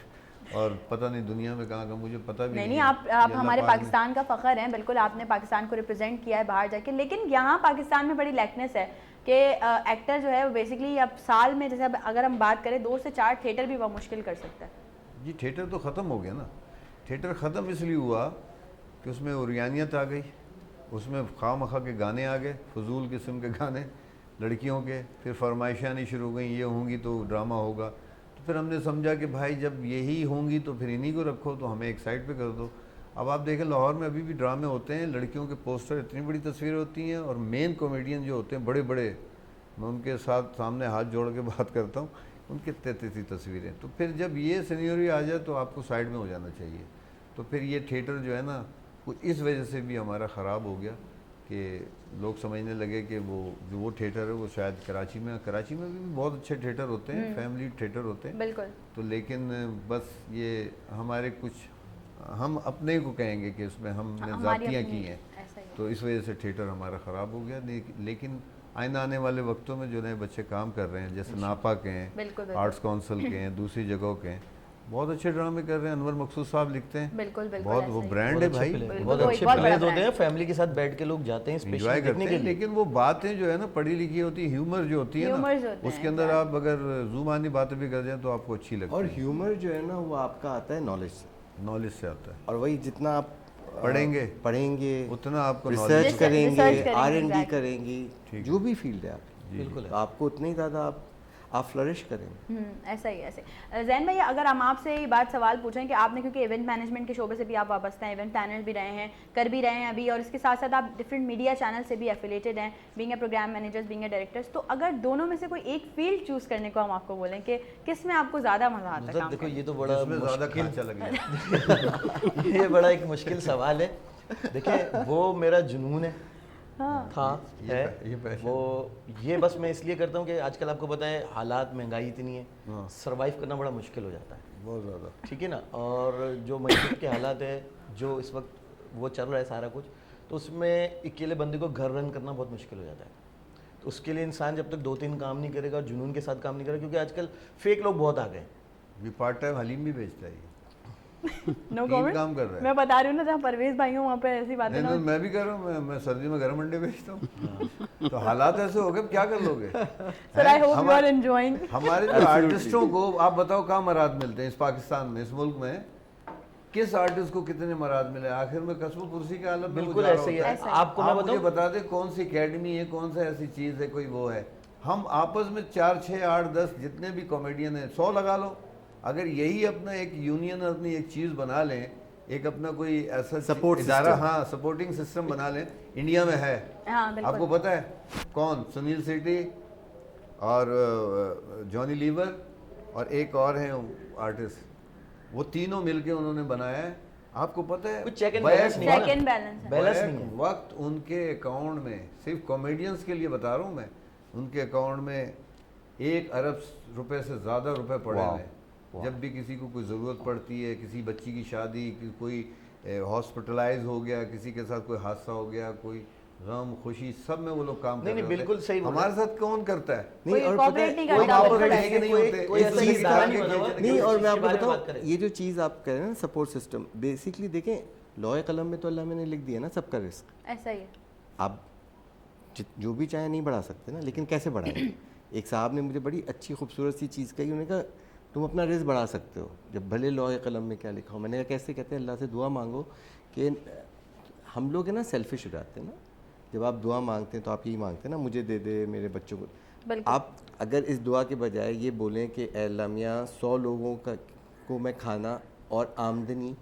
और पता नहीं दुनिया में कहाँ का, मुझे पता भी नहीं नहीं नहीं, है। आप ये अल्लाह हमारे पाक ने- पाकिस्तान का फ़ख्र हैं, बिल्कुल आपने पाकिस्तान को रिप्रेजेंट किया है बाहर जाके। लेकिन यहाँ पाकिस्तान में बड़ी लैकनेस है कि एक्टर जो है वो बेसिकली अब साल में, जैसे अब अगर हम बात करें, 2 से 4 थिएटर भी बहुत मुश्किल कर सकता है। जी थिएटर तो ख़त्म हो गया ना। थिएटर ख़त्म इसलिए हुआ कि उसमें उरियानियत आ गई, उसमें खामखा के गाने आ गए, फजूल किस्म के गाने लड़कियों के, फिर फरमाइशें आनी शुरू हो गई, ये होंगी तो ड्रामा होगा। तो फिर हमने समझा कि भाई जब यही होंगी तो फिर इन्हीं को रखो, तो हमें एक साइड पे कर दो। अब आप देखें लाहौर में अभी भी ड्रामे होते हैं, लड़कियों के पोस्टर, इतनी बड़ी तस्वीरें होती हैं, और मेन कॉमेडियन जो होते हैं बड़े बड़े, मैं उनके साथ सामने हाथ जोड़ के बात करता हूँ, उनके तैतीस तस्वीरें। तो फिर जब ये सिनेरियो आ जाए तो आपको साइड में हो जाना चाहिए। तो फिर ये थिएटर जो है ना, वो इस वजह से भी हमारा ख़राब हो गया कि लोग समझने लगे कि वो थिएटर है वो शायद कराची में भी बहुत अच्छे थिएटर होते हैं, फैमिली थिएटर होते हैं, बिल्कुल। तो लेकिन बस ये हमारे कुछ, हम अपने को कहेंगे कि उसमें हमने हमारी ज़ातियाँ अपनी- की हैं, ऐसा ही। तो इस वजह से थिएटर हमारा ख़राब हो गया। लेकिन आइंदा आने वाले वक्तों में जो नए बच्चे काम कर रहे हैं, जैसे नापा के हैं, बिल्कुल, बिल्कुल। आर्ट्स काउंसिल के हैं, दूसरी जगहों के हैं, बहुत अच्छे ड्रामे कर रहे हैं। अनवर मकसूद साहब लिखते हैं, बिल्कुल, बिल्कुल, बहुत ऐसा वो ही। ब्रांड है भाई, बिल्कुल, बहुत वो एक अच्छे बहुत बड़ा प्लेज होते brand हैं, है। फैमिली के साथ बैठ के लोग जाते हैं इंजॉय स्पेशली करते देखने के हैं। लिए। लेकिन वो बातें जो है ना पढ़ी लिखी होती है, ह्यूमर जो होती है Humours होते ना, हैं, उसके अंदर आप अगर जुबानी बातें भी कर जाएं तो आपको अच्छी लगती और है, ह्यूमर जो है ना वो आपका आता है नॉलेज से, नॉलेज से आता है। और वही जितना आप पढ़ेंगे उतना आपको रिसर्च knowledge करेंगे, करेंगे, R&D exactly। करेंगे, जो भी फील्ड है आपकी, बिल्कुल तो आपको उतना ही ज़्यादा आप फ्लरिश करेंगे। ऐसा ही ऐसे। जैन भाई, अगर हम आपसे ये बात सवाल पूछें कि आपने, क्योंकि इवेंट मैनेजमेंट के शोबे से भी आप वाबस्ता हैं, इवेंट प्लानर भी रहे हैं, कर भी रहे हैं अभी, और इसके साथ साथ आप डिफरेंट मीडिया चैनल से भी एफिलेटेड हैं, being a program managers, being a directors, तो अगर दोनों में से कोई एक फील्ड चूज़ करने को हम आपको बोलें कि किस में आपको ज़्यादा मज़ा आता है मतलब काम देखो करने ये तो बड़ा जिसमें ज़्यादा मुश्किल खर्चा लगे। ये बड़ा एक मुश्किल सवाल है। देखिए वो मेरा जुनून है, था ये है passion। वो, ये बस मैं इसलिए करता हूँ कि आजकल आपको पता है हालात, महंगाई इतनी है, सरवाइव करना बड़ा मुश्किल हो जाता है, बहुत ज़्यादा। ठीक है ना। और जो मस्जिद के हालात है, जो इस वक्त वो चल रहा है सारा कुछ, तो उसमें अकेले बंदे को घर रन करना बहुत मुश्किल हो जाता है। तो उसके लिए इंसान जब तक 2-3 काम नहीं करेगा, जुनून के साथ काम नहीं करेगा, क्योंकि आजकल फेक लोग बहुत आ गए हैं। ये पार्ट टाइम हलीम भी बेचता है ये। No 3 comment. काम कर रहे हैं। मैं बता रही हूँ ना, जहाँ परवेज भाई हूँ वहाँ पे ऐसी बातें नहीं ना तो हो। मैं भी कर रहा हूँ, मैं सर्दी में गर्म अंडे बेचता हूँ। तो हालात ऐसे हो गए, अब क्या कर लोगे? Sir I hope you are enjoying. हमारे जो आर्टिस्टों को आप बताओ कहाँ मराद मिलते हैं इस पाकिस्तान में, इस मुल्क में किस आर्टिस्ट को कितने मराद मिले? आखिर में कसब कुर्सी के आलम में बिल्कुल गुजारा ऐसे ही होता है। ऐसा ही। आपको मैं आप मुझे बताऊं, बता दें कौन सी एकेडमी है, कौन सा ऐसी चीज़ है, कोई वो है? हम आपस में 4, 6, 8, 10 जितने भी कॉमेडियन हैं 100 लगा लो, अगर यही अपना एक यूनियन, अपनी एक चीज़ बना लें, एक अपना कोई ऐसा Support इदारा, system। हाँ सपोर्टिंग सिस्टम बना लें, इंडिया में है। हाँ बिल्कुल। आपको पता है कौन? सुनील शेट्टी और जॉनी लीवर और एक और हैं आर्टिस्ट, वो तीनों मिलके उन्होंने बनाया है। आपको पता है कुछ check and बैक balance नहीं है ना? Check and balance है। बैलेंस बैक नहीं है। वक्त उनके अकाउंट में, सिर्फ कॉमेडियंस के लिए बता रहा हूँ मैं, उनके अकाउंट में 1 अरब रुपए से ज़्यादा रुपए पड़े हुए हैं। जब भी किसी को कोई ज़रूरत पड़ती है, किसी बच्ची की शादी, कोई हॉस्पिटलाइज हो गया, किसी के साथ कोई हादसा हो गया, कोई गम खुशी, सब में वो लोग काम कर नहीं, रहे होते हैं। बिल्कुल सही बोल हमारे साथ कौन करता है? कोई और पता cooperate है, नहीं कोई करता, आपस बिल्कुल में ऐसे। ठीक नहीं होते। कोई इस ऐसा चीज़ इदारा का नहीं आगे बना हुआ के- कि नहीं, और उस मैं चीज़ आपको के बारे में बात बताऊं, करें। ये जो चीज़ आप कह रहे हैं ना सपोर्ट सिस्टम, बेसिकली देखें लॉय कलम में तो अल्लाह ने लिख दिया ना सबका रिस्क। ऐसा ही है। आप जो भी चाहे नहीं बढ़ा सकते ना, लेकिन कैसे बढ़ाएंगे? एक साहब ने मुझे बड़ी अच्छी खूबसूरत सी चीज़ कही, उन्होंने कहा तुम अपना रिस्क बढ़ा सकते हो जब भले लॉय कलम में क्या लिखा हो। मैंने कहा कैसे? कहते हैं अल्लाह से दुआ मांगो कि हम लोग है ना सेल्फिश हो जाते हैं ना, जब आप दुआ मांगते हैं तो आप यही मांगते हैं ना मुझे दे दे, मेरे बच्चों को। बिल्कुल। आप अगर इस दुआ के बजाय ये बोलें कि ऐ अल्लाह मियां 100 लोगों को मैं खाना और आमदनी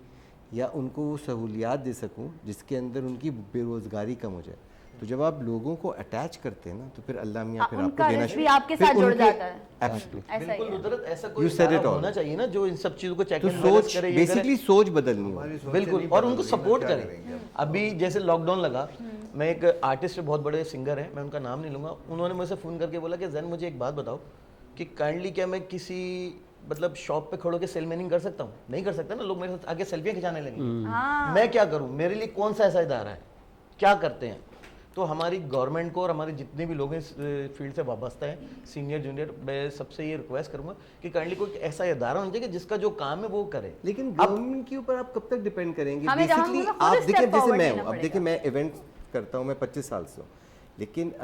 या उनको वो सहूलियात दे सकूं जिसके अंदर उनकी बेरोज़गारी कम हो जाए, तो जब आप लोगों को अटैच करते हैं ना तो फिर अल्लाह मियां फिर उनका आपको देना रिस्क भी शुरू- आपके फिर साथ जुड़ उनके- जाता है। Absolutely। ऐसा ही बिल्कुल है। उधर ऐसा कोई You said it इदारा all। होना चाहिए ना जो इन सब चीज़ों को चेक तो एंड बैलेंस सोच करे, ये करे। बेसिकली सोच बदलनी होगी। हमारी सोच बिल्कुल, नहीं और बदल उनको रही ना, सपोर्ट क्या करें। करेंगे अब? अभी जैसे लॉकडाउन लगा, मैं एक आर्टिस्ट बहुत बड़े सिंगर हैं, मैं उनका नाम नहीं लूँगा, उन्होंने मुझसे फ़ोन करके बोला कि जैन मुझे एक बात बताओ कि काइंडली क्या मैं किसी मतलब शॉप पे खड़ो के सेलमैनिंग कर सकता हूँ? नहीं कर सकता ना, लोग मेरे साथ आगे सेल्फियाँ खिंचाने लगेंगे। हाँ मैं क्या करूँ? मेरे लिए कौन सा ऐसा इदारा है? क्या करते हैं? तो हमारी गवर्नमेंट को और हमारे जितने भी लोग इस फील्ड से वाबस्ता हैं, सीनियर जूनियर, मैं सबसे ये रिक्वेस्ट करूँगा कि काइंडली कोई ऐसा इदारा होना चाहिए कि जिसका जो काम है वो करे। लेकिन गवर्नमेंट के ऊपर आप कब तक डिपेंड करेंगे? हमें जहाँ बेसिकली मतलब खुद आप step देखिए, जैसे forward मैं लेना हूँ, अब पड़ेगा। देखिए मैं इवेंट करता हूँ, मैं 25 साल से हूँ, लेकिन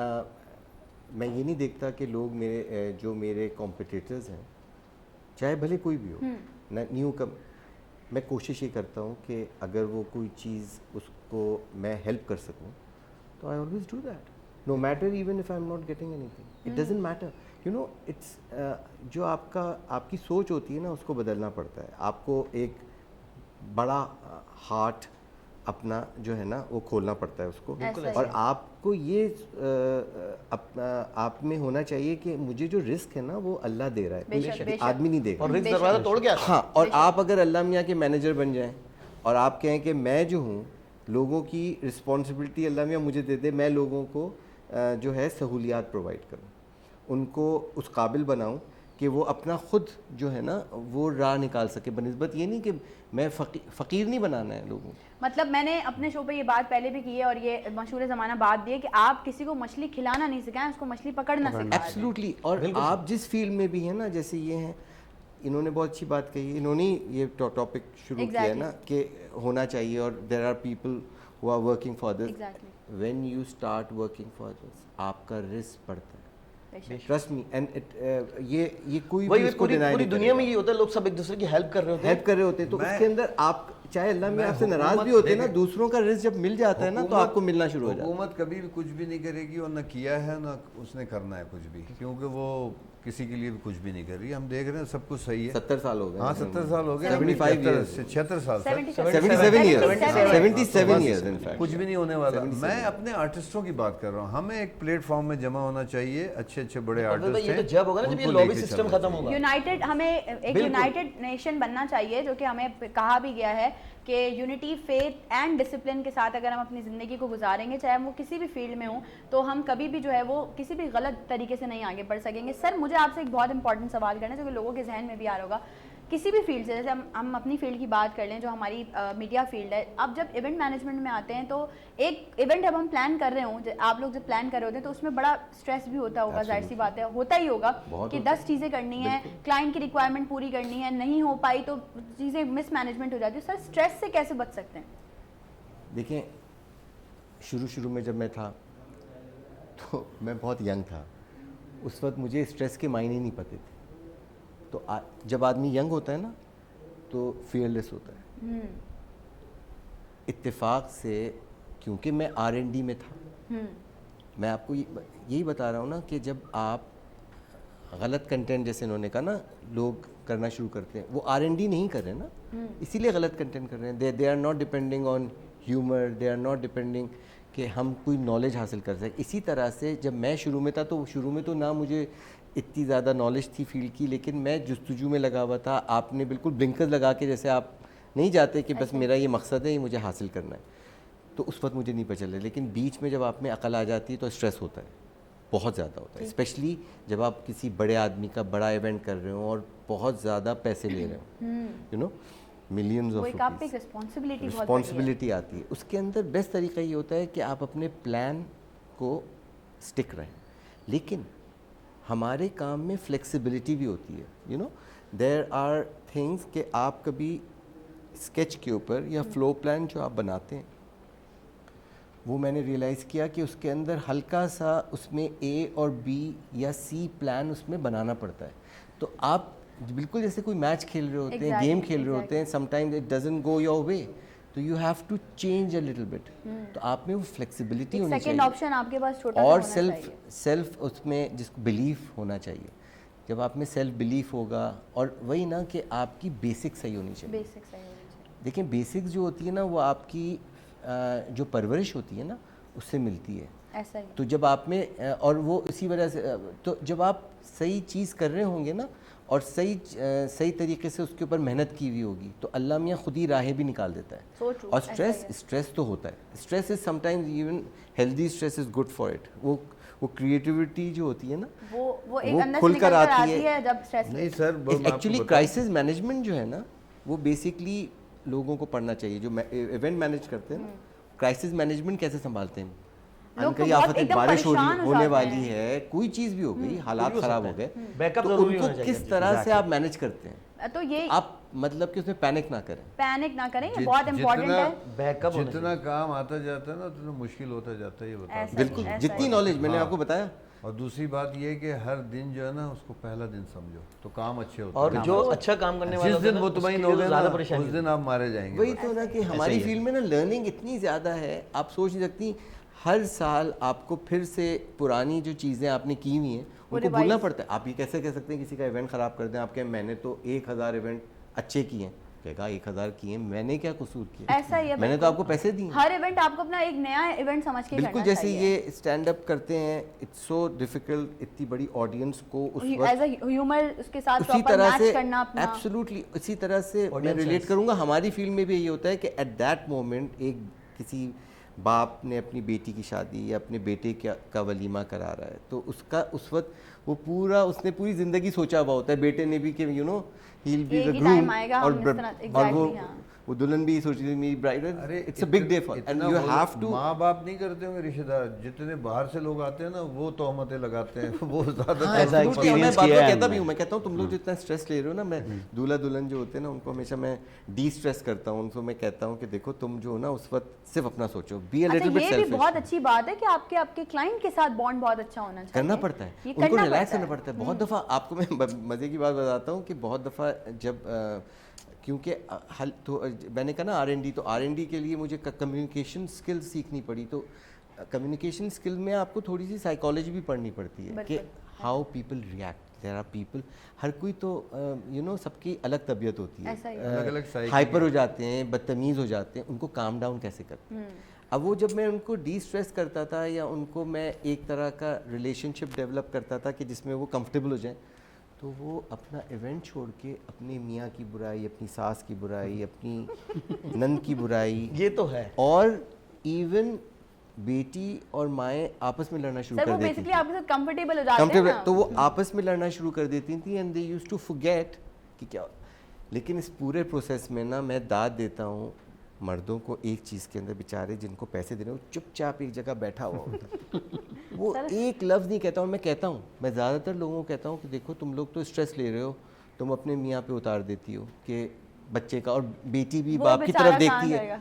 मैं ये नहीं देखता कि लोग मेरे जो मेरे कॉम्पिटिटर्स हैं, चाहे भले कोई भी हो ना, न्यू कम, मैं कोशिश ये करता हूँ कि अगर वो कोई चीज़ उसको मैं हेल्प कर सकूँ तो I always do that, no matter even if I am not getting anything, it doesn't matter, you know. It's जो आपकी सोच होती है ना उसको बदलना पड़ता है। आपको एक बड़ा हार्ट अपना जो है ना वो खोलना पड़ता है उसको, बिल्कुल और आपको ये आप में होना चाहिए कि मुझे जो रिस्क है ना वो अल्लाह दे रहा है, बेशक, कोई बेशक। आदमी नहीं देगा। और रिस्क दरवाजा तोड़ के आता है। हाँ, और आप अगर अल्लाह मियाँ के मैनेजर बन जाएं और आप कहें कि मैं जो हूँ लोगों की रिस्पॉन्सिबिलिटी अल्लाह मियाँ मुझे दे दे, मैं लोगों को जो है सहूलियात प्रोवाइड करूँ, उनको उस काबिल बनाऊँ कि वो अपना खुद जो है ना वो राह निकाल सके, बनिस्बत ये नहीं कि मैं फ़कीर नहीं बनाना है लोगों को। मतलब मैंने अपने शो पे ये बात पहले भी की है और ये मशहूर ज़माना बात दी है कि आप किसी को मछली खिलाना नहीं सिखाएं, उसको मछली पकड़ना सिखाएं। एब्सोल्युटली। और आप जिस फील्ड में भी हैं ना, जैसे ये हैं, इन्होंने बहुत अच्छी बात कही, इन्होंने ये टॉपिक शुरू किया है ना कि होना चाहिए, और there are people who are working for this. Exactly. When you start working for this आपका रिस्क बढ़ता है, बेशक। Trust me. एंड इट ये कोई वही भी इसको पूरी डिनाई पूरी नहीं दुनिया में करेगा। ये होता है, लोग सब एक दूसरे की हेल्प कर रहे होते हैं। हेल्प कर रहे होते हैं, तो मैं- उसके अंदर आप चाहे अल्लाह में मैं आपसे नाराज भी हुकूमत होते हैं ना, देखे- दूसरों का रिस्क जब मिल जाता है ना तो हुकूमत- आपको मिलना शुरू हो जाता है। हुकूमत कभी भी कुछ भी नहीं करेगी और न किया है ना उसने करना है कुछ भी, क्योंकि वो किसी के लिए भी कुछ भी नहीं कर रही। हम देख रहे हैं सब कुछ सही है। 70 साल हो गए। हाँ 70 साल हो गए, 75 years। 76 साल sir. 77 years, 77 years in fact। कुछ भी नहीं होने वाला। मैं अपने आर्टिस्टों की बात कर रहा हूँ, हमें एक प्लेटफॉर्म में जमा होना चाहिए, अच्छे अच्छे बड़े अबे भाई, आर्टिस्ट ये हैं, तो जब होगा ना जब ये उनको लॉबी लेके सिस्टम चलना खत्म चाहिए। होगा। यूनाइटेड, हमें एक बिल्कुल। यूनाइटेड नेशन बनना चाहिए, जो कि हमें कहा भी गया है कि यूनिटी, फेथ एंड डिसिप्लिन के साथ अगर हम अपनी ज़िंदगी को गुजारेंगे, चाहे वो किसी भी फील्ड में हो, तो हम कभी भी जो है वो किसी भी गलत तरीके से नहीं आगे बढ़ सकेंगे। सर मुझे आपसे एक बहुत इंपॉर्टेंट सवाल करना है जो कि लोगों के जहन में भी आ रहा होगा किसी भी फील्ड से, जैसे हम अपनी फील्ड की बात कर लें जो हमारी मीडिया फील्ड है, अब जब इवेंट मैनेजमेंट में आते हैं तो एक इवेंट जब हम प्लान कर रहे हों, आप लोग जब प्लान कर रहे होते हैं तो उसमें बड़ा स्ट्रेस भी होता होगा, जाहिर सी बात है, होता ही होगा कि 10 चीज़ें करनी है, क्लाइंट की रिक्वायरमेंट पूरी करनी है, नहीं हो पाई तो चीज़ें मिसमैनेजमेंट हो जाती है। सर स्ट्रेस से कैसे बच सकते हैं? देखें, शुरू में जब मैं था तो मैं बहुत यंग था, उस वक्त मुझे स्ट्रेस के मायने नहीं पते थे। तो जब आदमी यंग होता है ना तो फियरलेस होता है। इत्तेफाक से, क्योंकि मैं R&D में था, मैं आपको यही बता रहा हूँ ना कि जब आप गलत कंटेंट, जैसे इन्होंने कहा ना, लोग करना शुरू करते हैं, वो R&D नहीं कर रहे ना, इसीलिए गलत कंटेंट कर रहे हैं। They are not depending on humour, they are not depending कि हम कोई नॉलेज हासिल कर सकें। इसी तरह से जब मैं शुरू में था तो शुरू में तो ना मुझे इतनी ज़्यादा नॉलेज थी फील्ड की, लेकिन मैं जुस्तजू में लगा हुआ था। आपने बिल्कुल ब्लिंकर्स लगा के, जैसे आप नहीं जाते कि बस मेरा ये मकसद है, ये मुझे हासिल करना है, तो उस वक्त मुझे नहीं पता चला। लेकिन बीच में जब आप में अकल आ जाती है तो स्ट्रेस होता है, बहुत ज़्यादा होता है, स्पेशली जब आप किसी बड़े आदमी का बड़ा इवेंट कर रहे हो और बहुत ज़्यादा पैसे ले रहे हो, you know, millions of rupees, responsibility आती है। उसके अंदर बेस्ट तरीका ये होता है कि आप अपने प्लान को स्टिक रहें, लेकिन हमारे काम में फ्लेक्सिबिलिटी भी होती है। You know, there are things कि आप कभी स्केच के ऊपर या फ्लो प्लान जो आप बनाते हैं, वो मैंने रियलाइज़ किया कि उसके अंदर हल्का सा उसमें A और B या C प्लान उसमें बनाना पड़ता है। तो आप बिल्कुल जैसे कोई मैच खेल रहे होते हैं, गेम खेल रहे होते हैं, sometimes it doesn't go your way, तो you have to change a little bit. तो आप में वो फ्लेक्सिबिलिटी होनी चाहिए, सेकंड ऑप्शन आपके पास छोटा और सा होना चाहिए। सेल्फ उसमें जिसको बिलीफ होना चाहिए। जब आप में सेल्फ बिलीफ होगा, और वही ना कि आपकी बेसिक सही होनी चाहिए। बेसिक सही होनी चाहिए। देखिए, बेसिक्स जो होती है ना, वो आपकी जो परवरिश होती है ना, उससे मिलती है। ऐसा ही। तो जब आप में और वो इसी वजह से, तो जब आप सही चीज़ कर रहे होंगे ना, और सही तरीके से उसके ऊपर मेहनत की हुई होगी, तो अल्लाह मियाँ खुद ही राहें भी निकाल देता है। So true, और ऐसा ही है। स्ट्रेस तो होता है, stress is sometimes even healthy stress is good for it. वो क्रिएटिविटी जो होती है ना, वो एक वो अंदर से खुल निकल कर कर आती आती है। है जब स्ट्रेस नहीं सर, मैं आपको एक्चुअली बताऊं- क्राइसिस मैनेजमेंट जो है ना, वो बेसिकली लोगों को पढ़ना चाहिए जो इवेंट मैनेज करते हैं। क्राइसिस मैनेजमेंट कैसे संभालते हैं, लोग तो कई बहुत आफत, एकदम बारिश हो परेशान रही हो होने जाते वाली हैं। है, कोई चीज़ भी हो गई, हालात हो ख़राब सकता हो गए, बैकअप तो जरूरी उनको होना चाहिए। किस तरह से आप मैनेज करते हैं? तो ये आप मतलब कि उसमें पैनिक ना करें। पैनिक ना करें, ये जित- बहुत इंपॉर्टेंट जितना- है। बैकअप होना जितना काम आता जाता है ना, उतना मुश्किल होता जाता है, ये बता ऐसा बिल्कुल, ऐसा जितनी है। नॉलेज मैंने हाँ। आपको बताया। और दूसरी बात ये है कि हर दिन जो है ना, उसको पहला दिन समझो तो काम अच्छे होते और हैं। जो अच्छा काम करने वाला जिस होता है दिन ना, मुतमईन उसके हो लिए गए ज़्यादा ना, परेशानी उस दिन आप मारे जाएंगे। वही बस। तो ना कि हमारी ही है। फील्ड में ना लर्निंग इतनी ज़्यादा है, आप सोच नहीं सकती, हर साल आपको फिर से पुरानी जो चीज़ें आपने की हुई हैं उनको भूलना पड़ता है। आप ये कैसे कह सकते हैं किसी का इवेंट ख़राब कर दें? आप कहें मैंने तो 1000 इवेंट अच्छे किए हैं, कहेगा 1000 किए, मैंने क्या कसूर किया? ऐसा ही है, मैंने तो बिल्कुल। आपको पैसे दिए। हर इवेंट आपको अपना एक नया इवेंट समझ के बिल्कुल, करना जैसे चाहिए। ये स्टैंड अप करते हैं, इट्स सो डिफिकल्ट, इतनी बड़ी ऑडियंस को उस एज वक्त अ ह्यूमर उसके साथ उसी प्रॉपर तरह मैच से करना अपना। एब्सोल्युटली उसी तरह से मैं Audience रिलेट sense। करूंगा। हमारी फील्ड में भी यही होता है कि एट दैट मोमेंट एक किसी बाप ने अपनी बेटी की शादी या अपने बेटे का वलीमा करा रहा है, तो उसका उस वक्त वो पूरा उसने पूरी ज़िंदगी सोचा हुआ होता है, बेटे ने भी कि you know he will be एक द ही ग्रूम, time आएगा, और हम इस तरह- और exactly, हाँ। वो दुल्हन भी सोच रही थी मेरी ब्राइड, अरे it's a big day for, and you have to. माँ बाप नहीं करते होंगे, रिश्तेदार जितने बाहर से लोग आते हैं ना, वो तोहमतें लगाते हैं। वो ज्यादा हाँ, ऐसा absolutely, मैं experience बात किया तो है कहता भी हमने। हूँ, मैं कहता हूँ तुम लोग जितना स्ट्रेस ले रहे हो ना, मैं दूल्हा दुल्हन जो होते हैं ना, उनको हमेशा मैं डी स्ट्रेस करता हूँ। उनको मैं कहता हूँ कि देखो तुम जो हो ना, उस वक्त सिर्फ अपना सोचो, बी अ अच्छा, लिटिल बिट ये भी बहुत सेल्फिश। अच्छी बात है कि आपके क्लाइंट के साथ बॉन्ड बहुत अच्छा होना चाहिए। करना पड़ता है, ये उनको करना रिलैक्स पड़ता करना पड़ता है। बहुत दफ़ा आपको मैं मज़े की बात बताता हूँ कि बहुत दफ़ा जब क्योंकि हल तो मैंने कहा ना R&D, तो R&D के लिए मुझे कम्युनिकेशन स्किल्स सीखनी पड़ी। तो कम्युनिकेशन स्किल में आपको थोड़ी सी साइकोलॉजी भी पढ़नी पड़ती है कि how people react. There are people, हर कोई तो यू नो सबकी अलग तबीयत होती है, ऐसा ही अलग-अलग साइकिल हाइपर हो जाते हैं, बदतमीज़ हो जाते हैं, उनको काम डाउन कैसे करते हैं। अब वो जब मैं उनको डी स्ट्रेस करता था या उनको मैं एक तरह का रिलेशनशिप डेवलप करता था कि जिसमें वो कंफर्टेबल हो जाएं, तो वो अपना इवेंट छोड़ के अपने मियाँ की बुराई, अपनी सास की बुराई, अपनी नंद की बुराई, ये तो है। और इवन बेटी और माएँ आपस में लड़ना शुरू सर कर वो देती बेसिकली थी। आपके साथ कंफर्टेबल हो जाते हैं कंफर्टेबल, ना। तो वो आपस में लड़ना शुरू कर देती थी, and they used to forget कि क्या लेकिन इस पूरे प्रोसेस में ना मैं दाद देता हूँ मर्दों को एक चीज़ के अंदर, बेचारे जिनको पैसे दे रहे हो चुपचाप एक जगह बैठा हुआ होता है। वो एक लफ्ज़ नहीं कहता। और मैं कहता हूँ, मैं ज़्यादातर लोगों को कहता हूँ कि देखो तुम लोग तो स्ट्रेस ले रहे हो, तुम अपने मियाँ पे उतार देती हो कि बच्चे का, और बेटी भी वो बाप की बेचारा तरफ कहाँ देखती है। जाएगा?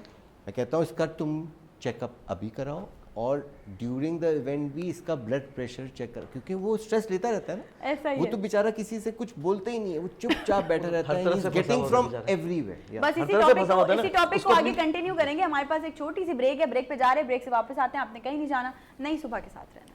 मैं कहता हूँ इसका तुम चेकअप अभी कराओ, और ड्यूरिंग द इवेंट भी इसका ब्लड प्रेशर चेक करो, क्योंकि वो स्ट्रेस लेता रहता है ऐसा ना। ही वो है। तो बेचारा किसी से कुछ बोलता ही नहीं है, वो चुपचाप बैठा रहता हर है, तरफ ही से इज फंसा गेटिंग हुआ फ्रॉम बेचारा। एवरीवेयर। बस हर इसी तरह से टॉपिक फंसा को होता है ना, इसी टॉपिक को उसको आगे अपनी- कंटिन्यू करेंगे। हमारे पास एक छोटी सी ब्रेक है, ब्रेक पे जा रहे हैं, ब्रेक से वापस आते हैं। आपने कहीं नहीं जाना, नई सुबह के साथ रहना।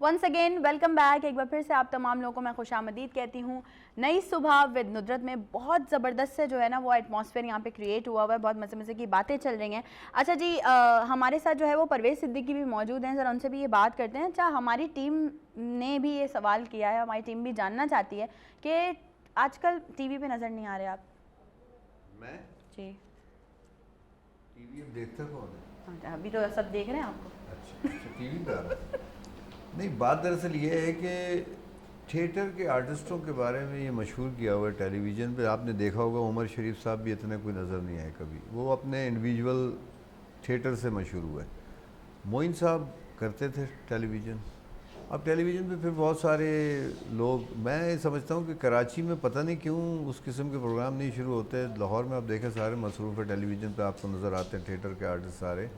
Once again welcome back. एक बार फिर से आप तमाम लोगों को मैं खुशामदीद कहती हूँ नई सुबह विद नुदरत में। बहुत ज़बरदस्त से जो है ना वो एटमॉस्फेयर यहाँ पे क्रिएट हुआ हुआ है, बहुत मज़े मज़े की बातें चल रही हैं। अच्छा जी, हमारे साथ जो है वो परवेज़ सिद्दीकी भी मौजूद हैं, ज़रा उनसे भी ये बात करते हैं। अच्छा, हमारी टीम ने भी ये सवाल किया है, हमारी टीम भी जानना चाहती है कि आजकल टीवी पे नज़र नहीं आ रहे आप मैं जी? टीवी देखता कौन है? हाँ, अभी तो सब देख रहे हैं आपको। अच्छा, टीवी पे आ रहा है। नहीं, बात दरअसल ये है कि थिएटर के आर्टिस्टों के बारे में ये मशहूर किया हुआ है टेलीविज़न पे। आपने देखा होगा उमर शरीफ साहब भी इतने कोई नज़र नहीं आए कभी, वो अपने इंडिविजुअल थिएटर से मशहूर हुए। मोइन साहब करते थे टेलीविज़न। अब टेलीविज़न पे फिर बहुत सारे लोग, मैं समझता हूँ कि कराची में पता नहीं क्यों उस किस्म के प्रोग्राम नहीं शुरू होते। लाहौर में आप देखें सारे मसरूफ़ है, टेलीविज़न पे आपको नज़र आते हैं थिएटर के आर्टिस्ट सारे।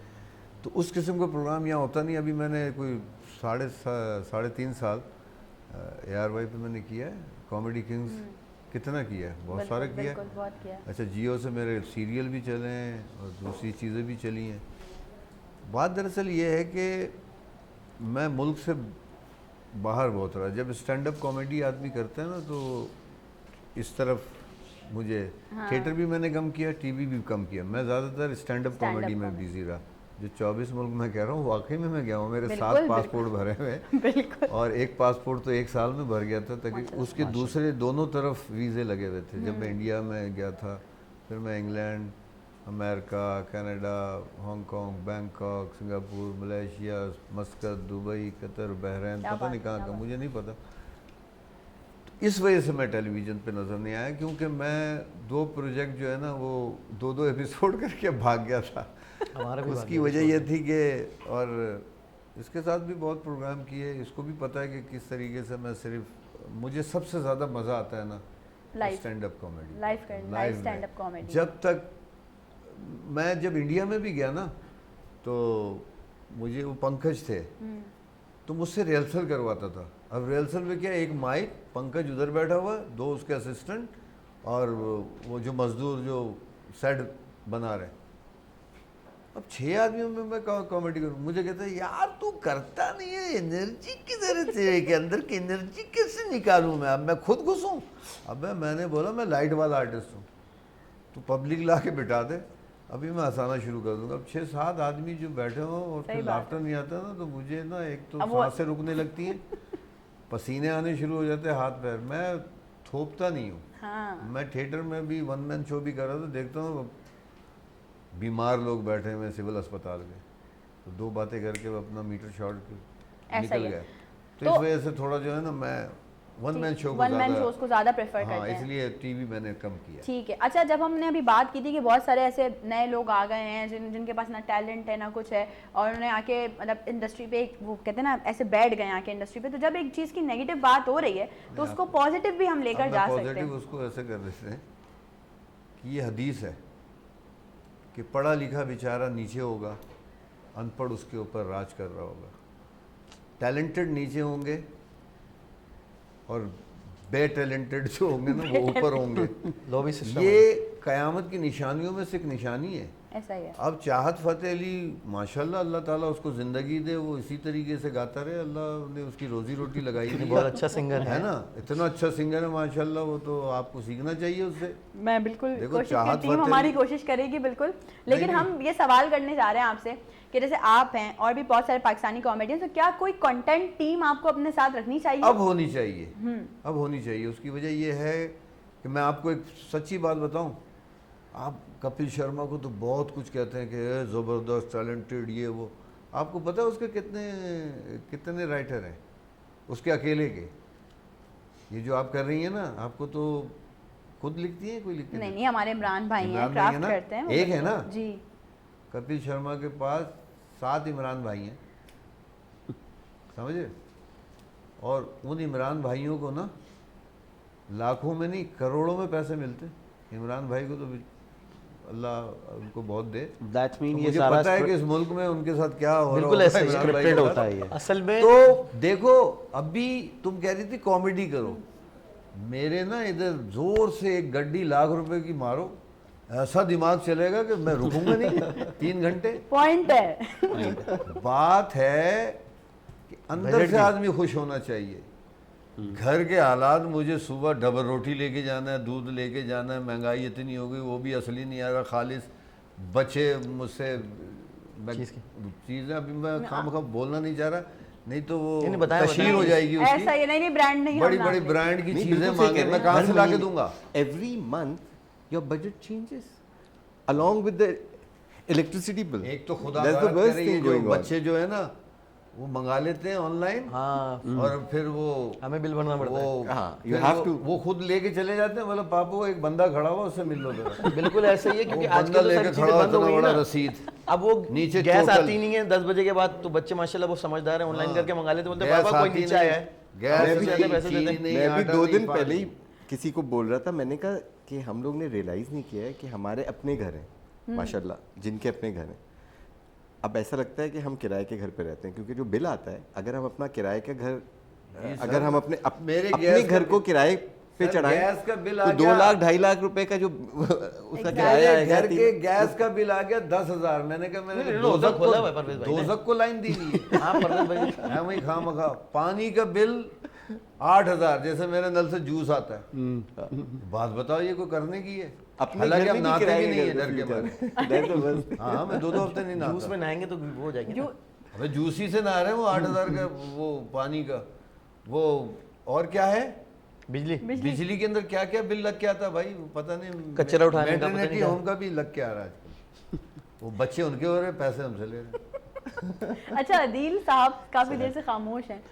तो उस किस्म का प्रोग्राम यहाँ होता नहीं। अभी मैंने कोई साढ़े तीन साल ARY पे मैंने किया है, कॉमेडी किंग्स कितना किया है, बहुत सारा किया है। बहुत किया है। अच्छा, जियो से मेरे सीरियल भी चले हैं और दूसरी चीज़ें भी चली हैं। बात दरअसल ये है कि मैं मुल्क से बाहर बहुत रहा। जब स्टैंड अप कॉमेडी आदमी करते हैं ना तो इस तरफ मुझे थिएटर भी मैंने कम किया, टीवी भी कम किया। मैं ज़्यादातर स्टैंड अप कॉमेडी में बिजी रहा। जो 24 मुल्क मैं कह रहा हूँ वाकई में मैं गया हूँ। मेरे 7 पासपोर्ट भरे हुए हैं और एक पासपोर्ट तो 1 साल में भर गया था, ताकि उसके दूसरे दोनों तरफ वीज़े लगे हुए थे। जब मैं इंडिया में गया था, फिर मैं England, America, Canada, Hong Kong, Bangkok, Singapore, Malaysia, मस्कत, Dubai, Qatar, Bahrain, पता नहीं कहाँ का, मुझे नहीं पता। तो इस वजह से मैं टेलीविज़न पे नज़र नहीं आया, क्योंकि मैं 2 प्रोजेक्ट जो है ना वो 2-2 एपिसोड करके भाग गया था। हमारा भी उसकी वजह यह थी कि, और इसके साथ भी बहुत प्रोग्राम किए, इसको भी पता है कि किस तरीके से मैं सिर्फ, मुझे सबसे ज़्यादा मज़ा आता है ना stand up comedy, live stand up comedy. जब तक मैं जब इंडिया में भी गया ना तो मुझे वो पंकज थे तो मुझसे रिहर्सल करवाता था। अब रिहर्सल में क्या, एक माइक, पंकज उधर बैठा हुआ, 2 उसके असिस्टेंट और वो जो मजदूर जो सेट बना रहे। अब 6 आदमियों में मैं कॉमेडी करूँ, मुझे कहता है यार तू करता नहीं है, एनर्जी किधर है तेरे के अंदर की, एनर्जी कैसे निकालूं मैं, अब मैं खुद घुसूं। अब मैंने बोला मैं लाइट वाला आर्टिस्ट हूँ, तो पब्लिक ला के बिठा दे, अभी मैं हंसाना शुरू कर दूंगा। अब 6-7 आदमी जो बैठे हों और फिर लाफ्टर नहीं आता ना, तो मुझे ना एक तो सांसें रुकने लगती हैं, पसीने आने शुरू हो जाते हैं हाथ पैर। मैं थोपता नहीं हूँ। हाँ। मैं थिएटर में भी 1 मैन शो भी कर रहा था, देखता हूँ बीमार लोग बैठे हुए सिविल अस्पताल में, तो 2 बातें करके वो अपना मीटर शॉट निकल गए। तो इस वजह से थोड़ा जो है ना मैं 1 मैन शो को ज़्यादा प्रेफर करते हैं, इसलिए टीवी मैंने कम किया। ठीक है। अच्छा, जब हमने अभी बात की थी कि बहुत सारे ऐसे नए लोग आ गए हैं जिनके पास ना टैलेंट है ना कुछ है, और उन्होंने आके मतलब इंडस्ट्री पे वो कहते हैं ना ऐसे बैठ गए आके इंडस्ट्री पे, तो जब एक चीज़ की नेगेटिव बात हो रही है तो उसको पॉजिटिव भी हम लेकर जा सकते हैं। पॉजिटिव उसको ऐसे कर देते हैं कि ये हदीस है कि पढ़ा लिखा बेचारा नीचे होगा, अनपढ़ उसके ऊपर राज कर रहा होगा। टैलेंटेड नीचे होंगे और बे टैलेंटेड जो होंगे ना वो ऊपर होंगे। लॉबी सिस्टम ये क़यामत की निशानियों में से एक निशानी है। ऐसा ही है। अब चाहत फ़तेह अली माशाल्लाह, अल्लाह ताला उसको ज़िंदगी दे, वो इसी तरीके से गाता रहे, अल्लाह ने उसकी रोज़ी रोटी लगाई थी। बहुत अच्छा सिंगर है ना, इतना अच्छा सिंगर है माशाल्लाह, वो तो आपको सीखना चाहिए उससे। मैं बिल्कुल देखो, कोशिश चाहत करती हूँ, फ़तेह हमारी अली- कोशिश करेगी बिल्कुल। लेकिन नहीं, हम ये सवाल करने जा रहे हैं आपसे कि जैसे आप हैं और भी बहुत सारे पाकिस्तानी कॉमेडियन, तो क्या कोई कंटेंट टीम आपको अपने साथ रखनी चाहिए? अब होनी चाहिए, अब होनी चाहिए। उसकी वजह ये है कि मैं आपको एक सच्ची बात बताऊं, आप कपिल शर्मा को तो बहुत कुछ कहते हैं कि ज़बरदस्त टैलेंटेड ये वो, आपको पता है उसके कितने राइटर हैं उसके अकेले के? ये जो आप कर रही हैं ना, आपको तो खुद लिखती हैं, कोई लिखती नहीं नहीं, हमारे इमरान भाई हैं, इमरान भाई है क्राफ्ट ना? करते हैं वो एक है बिल्कुल। ना? जी। कपिल शर्मा के पास 7 इमरान भाई हैं, समझे? और उन इमरान भाइयों को ना लाखों में नहीं करोड़ों में पैसे मिलते। इमरान भाई को तो अल्लाह उनको बहुत दे। दैट्स मीन तो ये मुझे सारा पता है कि इस मुल्क में उनके साथ क्या हो बिल्कुल रहा ऐसे होता है इमरान भाई स्क्रिप्टेड के होता साथ। है ये। असल में तो देखो, अभी तुम कह रही थी कॉमेडी करो, मेरे ना इधर जोर से एक गड्डी लाख रुपए की मारो, ऐसा दिमाग चलेगा कि मैं रुकूंगा नहीं 3 घंटे। पॉइंट है। बात है कि अंदर से आदमी खुश होना चाहिए। घर के हालात, मुझे सुबह डबल रोटी लेके जाना है, दूध लेके जाना है, महंगाई इतनी हो गई, वो भी असली नहीं आ रहा, खालिस बच्चे मुझसे चीज़ें, अभी मैं खामखा बोलना नहीं चाह रहा, नहीं तो वो नहीं, बताया, तशहीर बताया। हो जाएगी ऐसा उसकी। ये नहीं ब्रांड नहीं, बड़ी हम बड़ी नाम ब्रांड की नहीं, चीज़ें बिल्कुल सही मांगे, कह रहे मैं हैं। कहाँ हर से ला के महीने- दूंगा? Every month your budget changes along with the electricity bill. एक तो खुदा That's the बात worst करे, ये thing जो going on. बच्चे जो है ना वो मंगा लेते हैं ऑनलाइन, हाँ और फिर वो हमें बिल भरना पड़ता है। वो हाँ, you फिर have वो- to. वो खुद लेके चले जाते हैं, मतलब पापा एक बंदा खड़ा हुआ उससे मिल लो जरा। बिल्कुल ऐसा ही है, क्योंकि वो आजकल बंदा तो लेके सारी खड़ा चीजें हुआ, बंद हो इतना गई बड़ा ना। रसीद, अब वो नीचे गैस टोटल। आती नहीं है 10 बजे के बाद, तो बच्चे माशाल्लाह वो समझदार है, ऑनलाइन करके मंगा लेते, बोलते गैस पापा कोई आती नीचे नहीं, आया है, गैस पैसे नहीं, देते, पैसे चीनी देते। नहीं, मैं अभी आटा 2 नहीं, दिन पानी पहले ही नहीं। किसी को बोल रहा था, मैंने कहा कि हम लोग ने रियलाइज़ नहीं किया है कि हमारे अपने घर हैं माशाल्लाह, जिनके अपने घर हैं। अब ऐसा लगता है कि हम किराए के घर पे रहते हैं, क्योंकि जो बिल आता है, अगर हम अपना किराए का घर, अगर हम अपने मेरे अपने गैस घर का को किराए पे सर, चढ़ाएं गैस का बिल आ तो 2 गया। लाख 2.5 लाख रुपए का जो उसका किराया मेरे आएगा। घर के गैस का बिल आ गया 10,000। मैंने कहा मैंने नहीं, दोजक रोज़ा खोला हुआ है परवेज़ भाई ने। दोजक को लाइन दी नहीं है। हाँ परवेज़ भाई, है वही खामखा। पानी का बिल 8,000, जैसे मेरे नल से जूस आता है। बात बताओ, ये कोई करने की है? अपने हालांकि घर हम में नहाते किराए भी के नहीं है घर डर पे के फ्यूचर। मारे। That's the worst thing. हाँ, मैं 2 हफ्ते नहीं जूस नहाता। में नहाएंगे तो वो हो जाएगी ना। अबे जूसी से नहा रहे हैं वो 8,000 का वो पानी का वो। और क्या है, बिजली बिजली के अंदर क्या क्या बिल लग के आता भाई, वो पता नहीं। कचरा उठाने का, पता नहीं मैटरनिटी क्या। होम का भी लग के आ रहा है आजकल। वो बच्चे उनके हो रहे हैं, पैसे हमसे ले रहे हैं। अच्छा, अदील साहब काफी देर से खामोश हैं।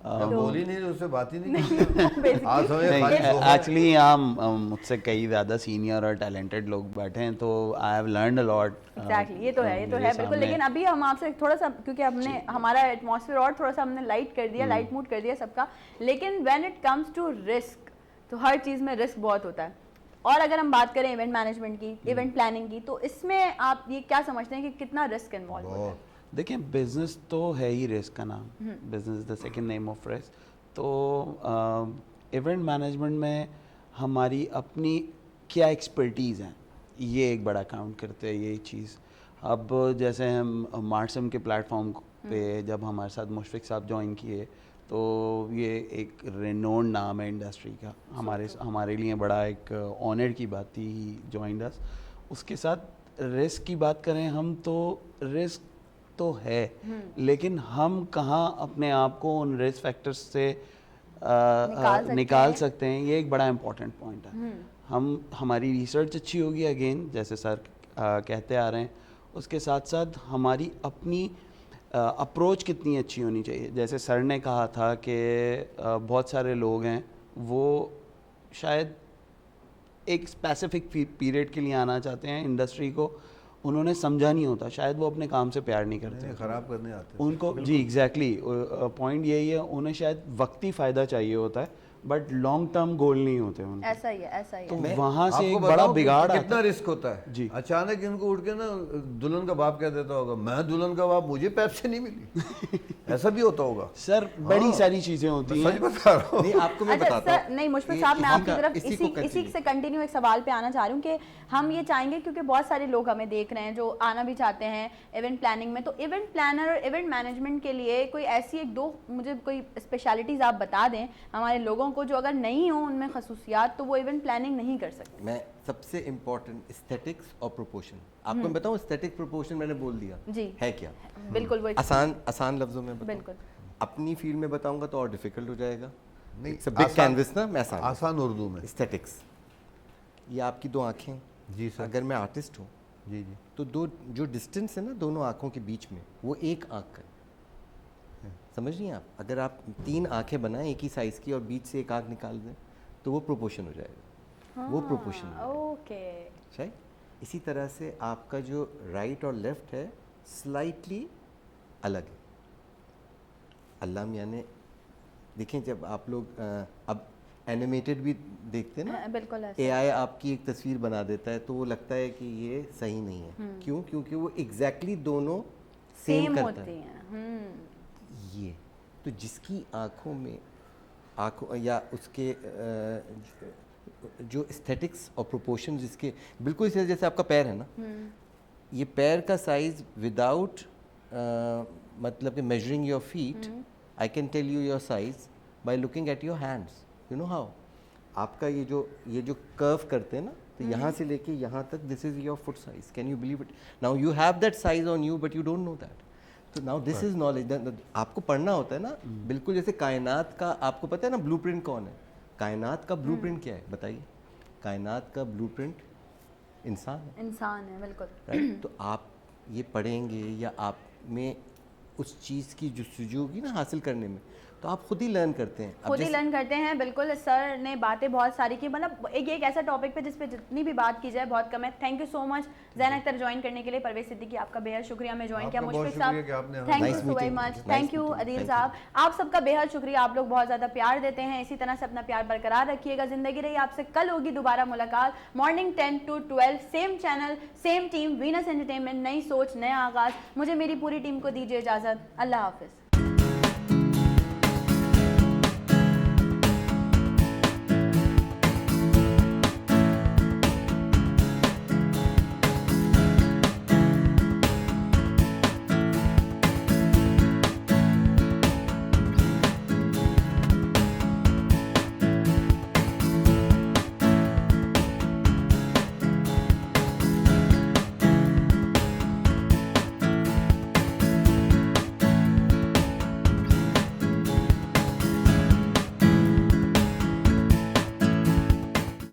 मैं बोल ही नहीं रही, उससे बात ही नहीं की। Basically, आज समय नहीं, खाली सोफा- एक्चुअली यहाँ मुझसे कई ज़्यादा सीनियर और टैलेंटेड लोग बैठे हैं, तो I have learned a lot. Exactly, ये तो है बिल्कुल। लेकिन अभी हम आपसे थोड़ा सा, क्योंकि हमने हमारा एटमॉस्फेयर और थोड़ा सा हमने लाइट कर दिया, लाइट मूड कर दिया सबका, लेकिन when it comes to risk, तो हर चीज़ में रिस्क बहुत होता है। और अगर हम बात करें इवेंट मैनेजमेंट की, इवेंट प्लानिंग की, तो इसमें आप ये क्या समझते हैं कि कितना रिस्क इन्वॉल्व होता है? बहुत। देखिए, बिजनेस तो है ही रिस्क का नाम, business the second name of risk. तो इवेंट मैनेजमेंट में हमारी अपनी क्या एक्सपर्टीज़ हैं, ये एक बड़ा काउंट करते हैं ये चीज़। अब जैसे हम मार्सम के प्लेटफॉर्म पे जब हमारे साथ मुशफिक साहब ज्वाइन किए, तो ये एक रेनोन्ड नाम है इंडस्ट्री का, हमारे लिए बड़ा एक ऑनर की बात थी, ही जॉइंड अस। उसके साथ रिस्क की बात करें हम, तो रिस्क तो है, लेकिन हम कहाँ अपने आप को उन रिस्क फैक्टर्स से निकाल सकते हैं, ये एक बड़ा इम्पोर्टेंट पॉइंट है। हमारी रिसर्च अच्छी होगी, अगेन जैसे सर कहते आ रहे हैं, उसके साथ साथ हमारी अपनी अप्रोच कितनी अच्छी होनी चाहिए। जैसे सर ने कहा था कि बहुत सारे लोग हैं वो शायद एक स्पेसिफिक पीरियड के लिए आना चाहते हैं इंडस्ट्री को, उन्होंने समझा नहीं होता, शायद वो अपने काम से प्यार नहीं करते, खराब करने आते हैं। उनको जी एग्जैक्टली पॉइंट यही है, उन्हें शायद वक्ती फ़ायदा चाहिए होता है, बट लॉन्ग टर्म गोल नहीं होते उनके। ऐसा ही है, ऐसा ही तो है। वहाँ से आपको एक बड़ा बताऊं कि बिगाड़ आता कितना है। रिस्क होता है जी। अचानक इनको उठ के ना दुल्हन का बाप कह देता होगा मैं दुल्हन का बाप, मुझे पैसे नहीं मिली। ऐसा भी होता होगा सर बड़ी सारी चीजें होती सच हैं। बता रहा हूँ। नहीं आपको मैं अच्छा बताता सर, हूँ नहीं मुशफिक ये- साहब, मैं इसी आपकी का- तरफ इसी इसी को इसी continue। से कंटिन्यू एक सवाल पे आना चाह रही हूँ कि हम ये चाहेंगे, क्योंकि बहुत सारे लोग हमें देख रहे हैं जो आना भी चाहते हैं इवेंट प्लानिंग में, तो इवेंट प्लानर और इवेंट मैनेजमेंट के लिए कोई ऐसी एक दो मुझे कोई स्पेशलिटीज़ आप बता दें हमारे लोगों को, जो अगर नहीं हो उनमें खसूसियात तो वो इवेंट प्लानिंग नहीं कर सकते। मैं सबसे इम्पोर्टेंट एस्थेटिक्स और प्रोपोर्शन आपको मैं बताऊँ। एस्थेटिक प्रोपोर्शन मैंने बोल दिया जी। है क्या, बिल्कुल वो आसान लफ्जों में बताऊं। बिल्कुल। अपनी फील्ड में बताऊंगा तो और डिफिकल्ट हो जाएगा। नहीं, इट्स अ बिग आसान- कैनवस ना, मैं आसान आसान उर्दू में। एस्थेटिक्स, ये आपकी दो आंखें। जी सर। अगर मैं आर्टिस्ट हूँ जी जी। तो दो जो डिस्टेंस है ना दोनों आंखों के बीच में, वो एक आंख का है। समझ रही हैं आप? अगर आप 3 आंखें बनाएं एक ही साइज की और बीच से एक आंख निकाल दें तो वो प्रोपोर्शन हो जाएगा। वो प्रोपोर्शन ओके। राइट। इसी तरह से आपका जो राइट और लेफ्ट है स्लाइटली अलग है। अल्लाह मियाँ ने देखें, जब आप लोग अब एनिमेटेड भी देखते हैं ना, बिल्कुल ऐसा। एआई आपकी एक तस्वीर बना देता है तो वो लगता है कि ये सही नहीं है। क्यों? क्योंकि वो एग्जैक्टली दोनों सेम करता होती है। हैं। ये तो जिसकी आंखों में आंखों या उसके जो एस्थेटिक्स और प्रोपोर्शन जिसके बिल्कुल इसी तरह जैसे आपका पैर है ना, ये पैर का साइज विदाउट मतलब कि measuring your feet, I can tell you your size by looking at your hands. You know how? आपका ये जो कर्व करते हैं ना, तो यहाँ से लेके यहाँ तक, this is your foot size. Can you believe it? Now you have that size on you but you don't know that. तो नाउ दिस इज नॉलेज। आपको पढ़ना होता है ना, बिल्कुल जैसे कायनात का आपको पता है ना ब्लूप्रिंट कौन है? कायनात का ब्लूप्रिंट क्या है बताइए? कायनात का ब्लूप्रिंट इंसान है। इंसान है, बिल्कुल। राइट। तो आप ये पढ़ेंगे या आप में उस चीज़ की जुस्तजू होगी ना हासिल करने में, तो आप खुद ही लर्न करते हैं। अब खुद ही जैसे- लर्न करते हैं। बिल्कुल, सर ने बातें बहुत सारी की, मतलब एक ऐसा टॉपिक पे जिस पे जितनी भी बात की जाए बहुत कम है। Thank you so much Zain Akhtar join करने के लिए। परवेज सिद्दीकी आपका बेहद शुक्रिया, मैं ज्वाइन किया। आपका बहुत मुशफिक शुक्रिया कि आपने साहब हमें- thank you Nice so very meeting much. you. Thank Nice you meeting you. Adeel Thank साहब, आप सबका बेहद शुक्रिया। आप लोग बहुत ज़्यादा प्यार देते हैं, इसी तरह से अपना प्यार बरकरार रखिएगा। ज़िंदगी रही। आपसे कल होगी दोबारा मुलाकात morning 10 to 12 same channel same team Venus entertainment. नई सोच नया आगाज़। मुझे मेरी पूरी टीम को दीजिए इजाज़त। अल्लाह हाफिज़।